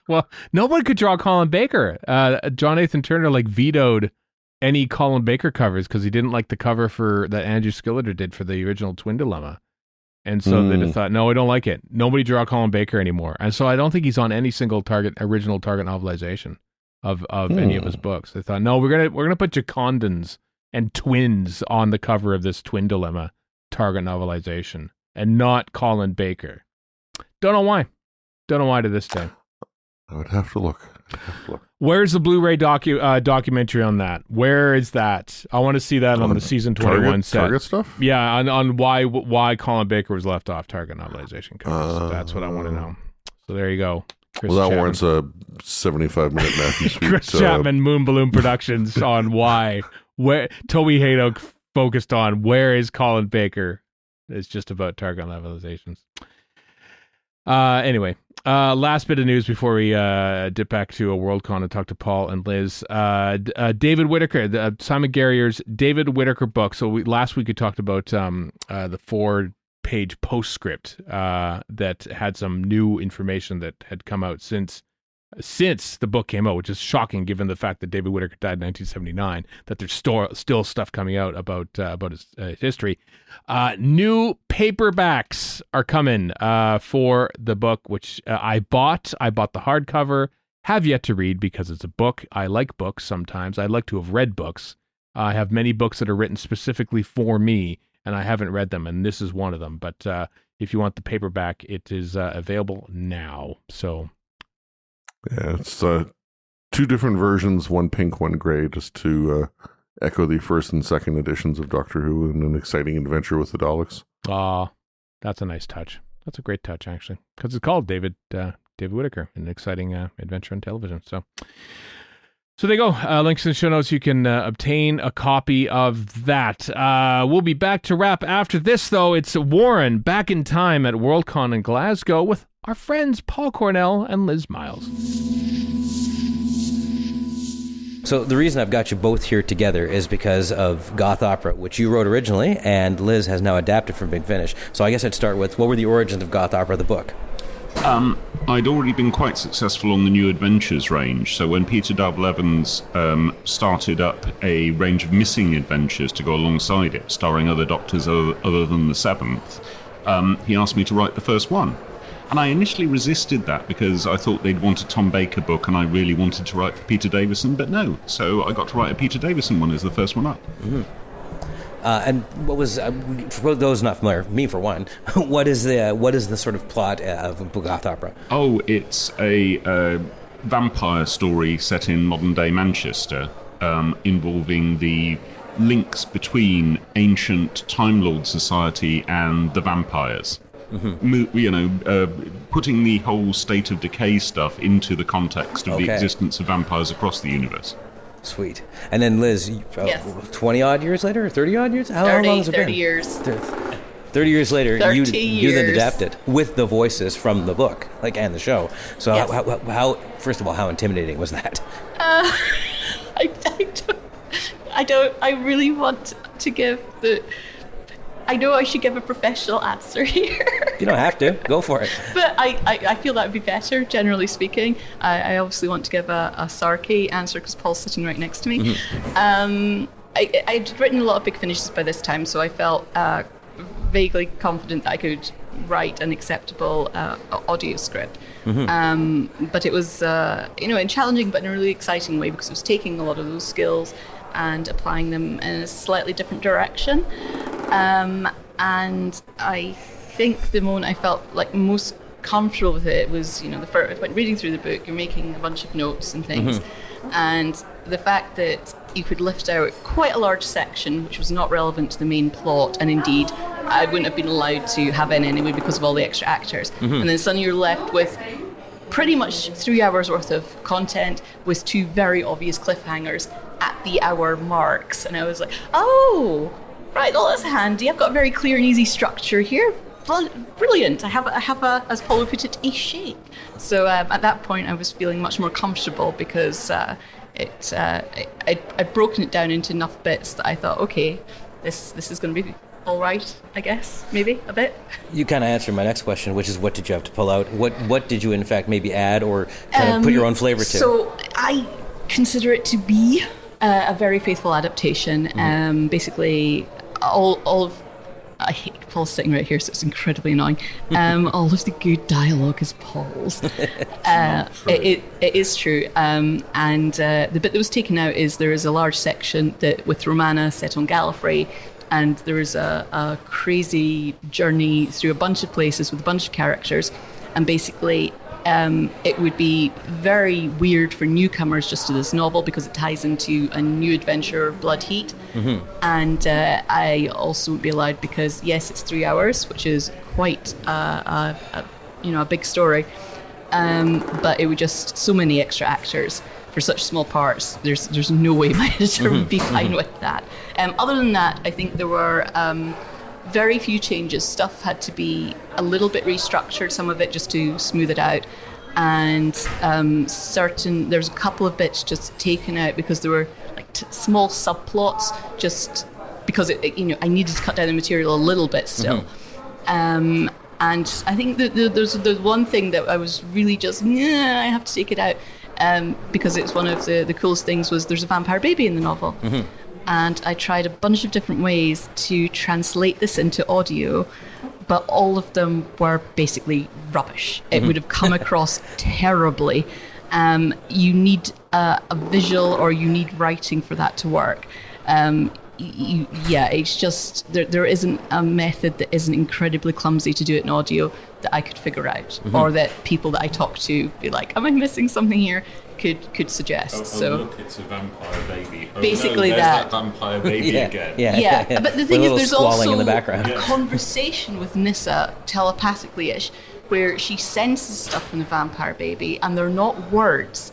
well, nobody could draw Colin Baker. John Nathan Turner vetoed any Colin Baker covers because he didn't like the cover that Andrew Skilleter did for the original Twin Dilemma. And so they just thought, no, I don't like it. Nobody draw Colin Baker anymore. And so I don't think he's on any single original Target novelization of any of his books. They thought, no, we're gonna put Jacondans and twins on the cover of this Twin Dilemma Target novelization, and not Colin Baker. Don't know why. Don't know why to this day. I would have to look. Where's the Blu-ray documentary on that? Where is that? I want to see that on the season 21 set. Target stuff? Yeah, on why Colin Baker was left off Target novelization covers. That's what I want to know. So there you go. Chris That Chapman. warrants a 75-minute Matthew Sweet. Chris Chapman, Moon Balloon Productions on where Toby Haydock focused on where is Colin Baker. It's just about Target novelizations. Anyway, last bit of news before we dip back to a Worldcon and talk to Paul and Liz. David Whittaker, Simon Guerrier's David Whittaker book. So last week we talked about the 4-page postscript that had some new information that had come out since the book came out, which is shocking given the fact that David Whittaker died in 1979, that there's still stuff coming out about his history. New paperbacks are coming for the book, which I bought. I bought the hardcover, have yet to read because it's a book. I like books sometimes. I like to have read books. I have many books that are written specifically for me, and I haven't read them, and this is one of them. But if you want the paperback, it is available now. So... Yeah, it's 2 different versions, one pink, one gray, just to echo the first and second editions of Doctor Who and an exciting adventure with the Daleks. That's a nice touch. That's a great touch, actually, because it's called David Whittaker, an exciting adventure on television. So there you go. Links in the show notes. You can obtain a copy of that. We'll be back to wrap after this, though. It's Warren back in time at Worldcon in Glasgow with our friends Paul Cornell and Liz Myles. So the reason I've got you both here together is because of Goth Opera, which you wrote originally, and Liz has now adapted from Big Finish. So I guess I'd start with, what were the origins of Goth Opera, the book? I'd already been quite successful on the New Adventures range, so when Peter Double Evans started up a range of missing adventures to go alongside it, starring other Doctors other than the Seventh, he asked me to write the first one. And I initially resisted that because I thought they'd want a Tom Baker book and I really wanted to write for Peter Davison, but no. So I got to write a Peter Davison one as the first one up. Mm-hmm. And what was, for those not familiar, me for one, what is the sort of plot of Goth Opera? Oh, it's a vampire story set in modern-day Manchester, involving the links between ancient Time Lord society and the vampires. Mm-hmm. Putting the whole state of decay stuff into the context of the existence of vampires across the universe. Sweet. And then Liz, yes. 20-odd years later, or 30-odd years? How long has it been? 30 years. 30 years later, 30 you then years. adapted with the voices from the book, and the show. So yes. how first of all, how intimidating was that? I really want to give the... I know I should give a professional answer here. You don't have to. Go for it. But I feel that would be better, generally speaking. I obviously want to give a Sarky answer because Paul's sitting right next to me. Mm-hmm. I'd written a lot of Big Finishes by this time, so I felt vaguely confident that I could write an acceptable audio script. Mm-hmm. But it was challenging, but in a really exciting way because it was taking a lot of those skills and applying them in a slightly different direction. And I think the moment I felt like most comfortable with it was, the first, when reading through the book, you're making a bunch of notes and things. Mm-hmm. And the fact that you could lift out quite a large section, which was not relevant to the main plot, and indeed I wouldn't have been allowed to have in anyway because of all the extra actors. Mm-hmm. And then suddenly you're left with pretty much 3 hours worth of content with 2 very obvious cliffhangers at the hour marks. And I was like, oh, right, well, that's handy. I've got a very clear and easy structure here. Brilliant. I have a, as Paul would put it, a shake. So at that point, I was feeling much more comfortable because I'd broken it down into enough bits that I thought, okay, this is going to be all right, I guess, maybe a bit. You kind of answered my next question, which is what did you have to pull out? What did you, in fact, maybe add or kind of put your own flavor to? So I consider it to be a very faithful adaptation. Mm-hmm. Basically, all of... I hate Paul's sitting right here, so it's incredibly annoying. All of the good dialogue is Paul's. It is true. And the bit that was taken out is there is a large section that with Romana set on Gallifrey, and there is a crazy journey through a bunch of places with a bunch of characters, and basically it would be very weird for newcomers just to this novel because it ties into a new adventure, Blood Heat. Mm-hmm. And I also won't be allowed because, yes, it's 3 hours, which is quite a big story. But it would just so many extra actors for such small parts. There's no way my editor would be fine with that. Other than that, I think there were very few changes. Stuff had to be a little bit restructured, some of it just to smooth it out. And there's a couple of bits just taken out because there were like small subplots, just because I needed to cut down the material a little bit still. Mm-hmm. And I think there's one thing that I was really just, I have to take it out. Because it's one of the coolest things was there's a vampire baby in the novel. Mm-hmm. And I tried a bunch of different ways to translate this into audio, but all of them were basically rubbish. It would have come across terribly. You need a visual or you need writing for that to work. It's just there isn't a method that isn't incredibly clumsy to do it in audio that I could figure out, or that people that I talk to be like, am I missing something here? Could suggest. Look, it's a vampire baby. Basically, there's that vampire baby again. Yeah. But the thing is, there's also in the background. a conversation with Nyssa, telepathically-ish, where she senses stuff from the vampire baby, and they're not words.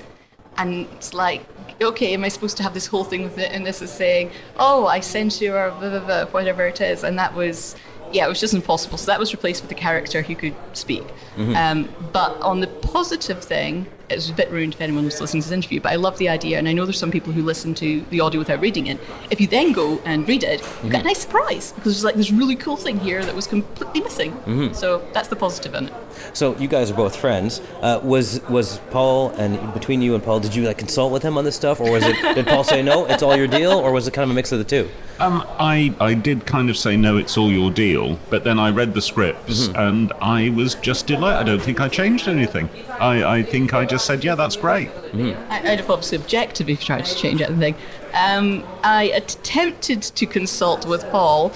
And it's like, okay, am I supposed to have this whole thing with it? And this is saying, oh, I sent you, or blah, blah, blah, whatever it is. And that was, yeah, it was just impossible. So that was replaced with a character who could speak. But on the positive thing, it was a bit ruined if anyone was listening to this interview, but I love the idea, and I know there's some people who listen to the audio without reading it. If you then go and read it, you get a nice surprise, because there's like this really cool thing here that was completely missing. So that's the positive in it. So you guys are both friends. Was Paul, and between you and Paul, did you like consult with him on this stuff, or was it? Did Paul say no, it's all your deal, or was it kind of a mix of the two? I did kind of say no, it's all your deal, but then I read the scripts and I was just delighted. I don't think I changed anything. I think I just said, yeah, that's great. I'd have obviously objected if you tried to change anything. I attempted to consult with Paul,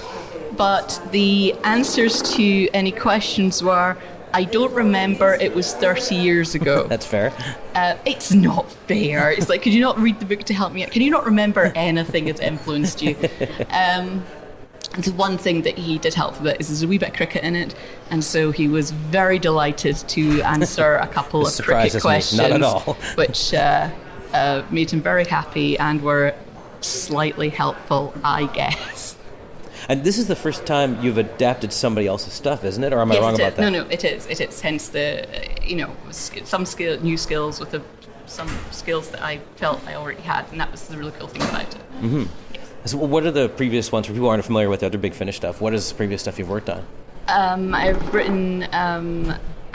but the answers to any questions were, I don't remember, it was 30 years ago. That's fair. It's not fair. It's like, could you not read the book to help me out? Can you not remember anything that's influenced you? The one thing that he did help with is there's a wee bit of cricket in it, and so he was very delighted to answer a couple of cricket questions, not at all. which made him very happy and were slightly helpful, I guess. And this is the first time you've adapted somebody else's stuff, isn't it? Or am I wrong about that? No, it is. It is. Hence the, some new skills with some skills that I felt I already had, and that was the really cool thing about it. Yes. So what are the previous ones, for people who aren't familiar with the other Big Finish stuff? What is the previous stuff you've worked on? I've written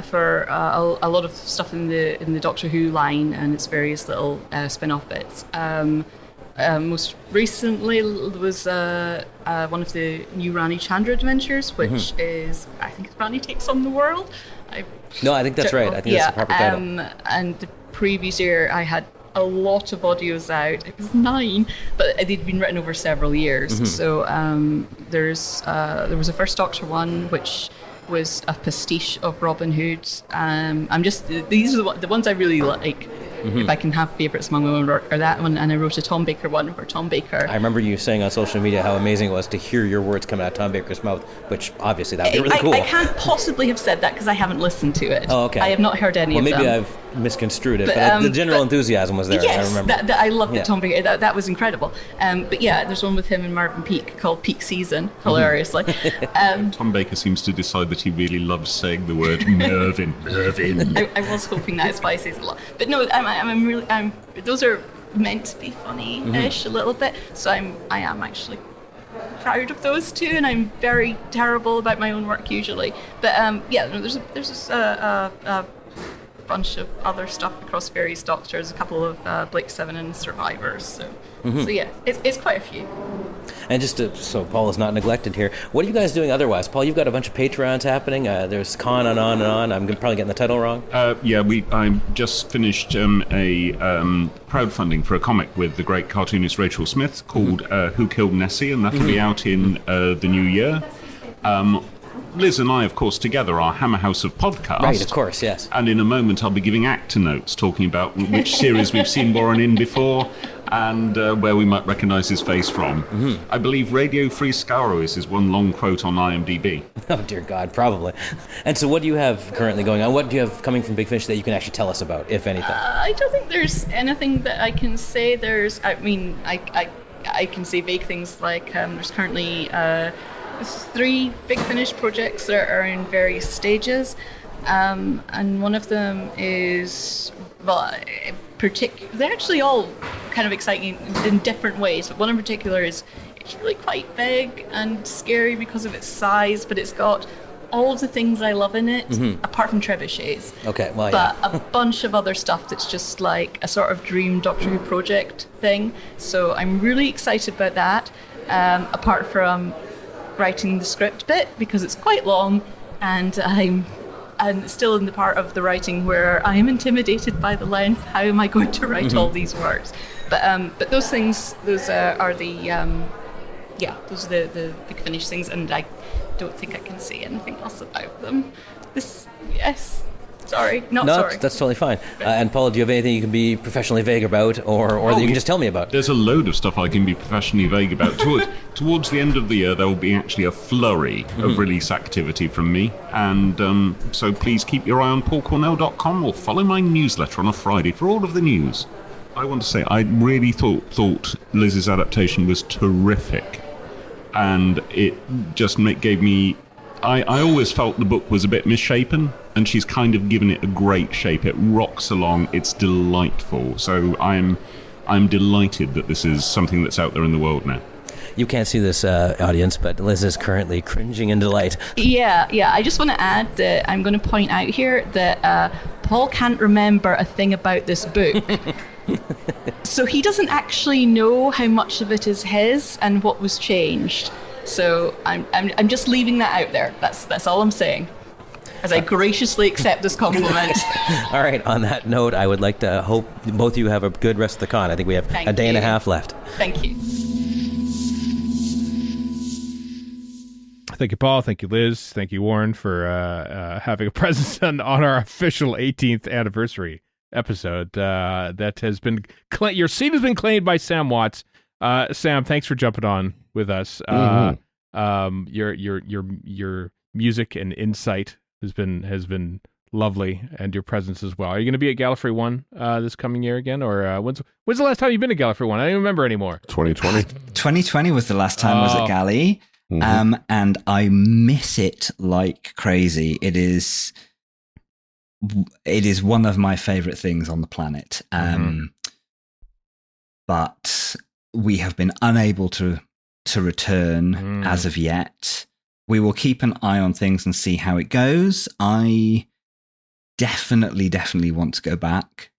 for a lot of stuff in the Doctor Who line and its various little spin-off bits. Most recently was one of the new Rani Chandra adventures, which is, I think it's Rani Takes on the World. I think that's right. I think that's the proper title. And the previous year I had a lot of audios out. It was 9, but they'd been written over several years. So there was a First Doctor one, which was a pastiche of Robin Hood. These are the ones I really like. If I can have favourites among women, or that one, and I wrote a Tom Baker one where Tom Baker... I remember you saying on social media how amazing it was to hear your words coming out of Tom Baker's mouth, which obviously that would be really cool. I can't possibly have said that because I haven't listened to it. Oh, okay. I have not heard any of them. Well, maybe I've misconstrued it, but the general enthusiasm was there. Yes, I remember. I loved it. Tom Baker. That was incredible. But yeah, there's one with him and Marvin Peake called Peak Season, hilariously. Tom Baker seems to decide that he really loves saying the word Mervyn. I was hoping that is why he says it a lot. But no, those are meant to be funny-ish a little bit. So I am actually proud of those two, and I'm very terrible about my own work usually. But there's a bunch of other stuff across various Doctors, a couple of Blake 7 and Survivors. So yeah, it's quite a few. And just so Paul is not neglected here, what are you guys doing otherwise? Paul, you've got a bunch of Patreons happening. There's Con and on and on. I'm probably getting the title wrong. I just finished a crowdfunding for a comic with the great cartoonist Rachel Smith called Who Killed Nessie, and that'll be out in the new year. Liz and I, of course, together are Hammer House of Podcast. Right, of course, yes. And in a moment I'll be giving actor notes, talking about which series we've seen Warren in before, and where we might recognise his face from. I believe Radio Free Skaro is his one long quote on IMDb. Oh, dear God, probably. And so what do you have currently going on? What do you have coming from Big Finish that you can actually tell us about, if anything? I don't think there's anything that I can say. I can say vague things like there's currently 3 Big Finish projects that are in various stages. And one of them is, they're actually all kind of exciting in different ways, but one in particular it's really quite big and scary because of its size, but it's got all of the things I love in it, apart from trebuchets. Okay, well, but a bunch of other stuff that's just like a sort of dream Doctor Who project thing. So I'm really excited about that, apart from writing the script bit, because it's quite long, and I'm still in the part of the writing where I am intimidated by the length. How am I going to write all these words? But those things, those are the Big Finish things, and I don't think I can say anything else about them. Sorry. That's totally fine. And Paul, do you have anything you can be professionally vague about, or that you can just tell me about? There's a load of stuff I can be professionally vague about. Towards the end of the year, there will be actually a flurry of release activity from me. And so please keep your eye on paulcornell.com or follow my newsletter on a Friday for all of the news. I want to say, I really thought Liz's adaptation was terrific. And it just gave me I always felt the book was a bit misshapen, and she's kind of given it a great shape. It rocks along. It's delightful. So I'm delighted that this is something that's out there in the world now. You can't see this, audience, but Liz is currently cringing in delight. Yeah. I just want to add that I'm going to point out here that Paul can't remember a thing about this book. So he doesn't actually know how much of it is his and what was changed. So I'm just leaving that out there. That's all I'm saying, as I graciously accept this compliment. All right, on that note, I would like to hope both of you have a good rest of the con. I think we have a day and a half left. Thank you. Thank you, Paul. Thank you, Liz. Thank you, Warren, for having a presence on our official 18th anniversary episode. That has been your seat has been claimed by Sam Watts. Sam, thanks for jumping on with us. Your music and insight has been lovely, and your presence as well. Are you going to be at Gallifrey 1 this coming year again, or when's the last time you've been to Gallifrey 1? I don't even remember anymore. 2020. 2020 was the last time I was at Galley. And I miss it like crazy. It is one of my favorite things on the planet. But we have been unable to return as of yet. We will keep an eye on things and see how it goes. I definitely want to go back.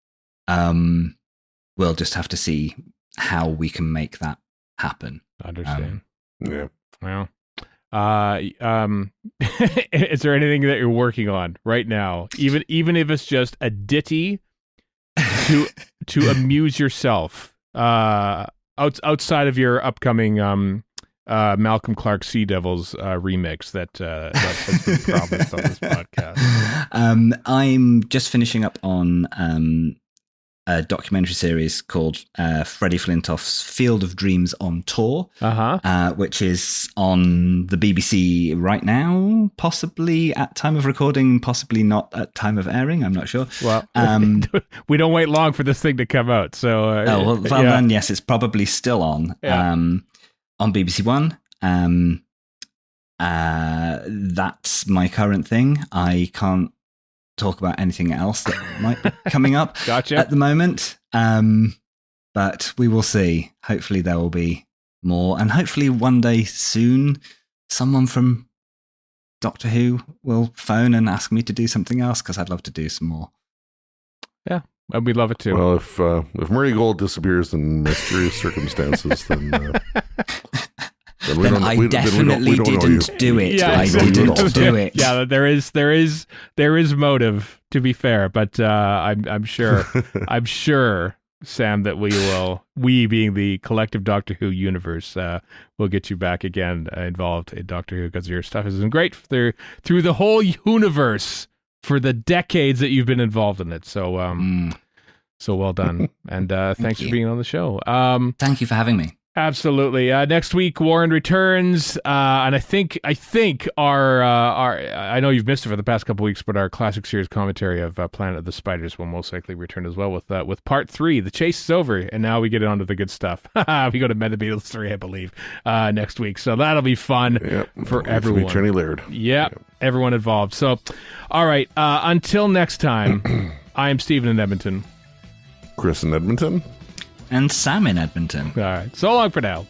We'll just have to see how we can make that happen. Understand. Yeah. Well, is there anything that you're working on right now, even if it's just a ditty to amuse yourself, outside of your upcoming Malcolm Clark Sea Devils remix that has been promised on this podcast? I'm just finishing up on a documentary series called Freddie Flintoff's Field of Dreams on Tour, which is on the BBC right now, possibly at time of recording, possibly not at time of airing. I'm not sure. Well, we don't wait long for this thing to come out. So, then yes, it's probably still on BBC One. That's my current thing. I can't talk about anything else that might be coming up at the moment, but we will see. Hopefully there will be more, and hopefully one day soon someone from Doctor Who will phone and ask me to do something else, because I'd love to do some more. Yeah, we'd love it too. Well, if Murray Gold disappears in mysterious circumstances, then I definitely didn't do it. Yeah, I didn't do it. Yeah, there is motive, to be fair, but I'm sure Sam, that we being the collective Doctor Who universe, will get you back again involved in Doctor Who, because your stuff has been great through the whole universe for the decades that you've been involved in it. So so well done, and thanks for being on the show. Thank you for having me. Absolutely. Next week, Warren returns, and I think our I know you've missed it for the past couple of weeks, but our classic series commentary of Planet of the Spiders will most likely return as well with part 3. The chase is over, and now we get on to the good stuff. We go to Metabeatles 3, I believe, next week, so that'll be fun for everyone. Jenny Laird. Yep, everyone involved. So, all right, until next time, I am Stephen in Edmonton. Chris in Edmonton. And Sam in Edmonton. All right, so long for now.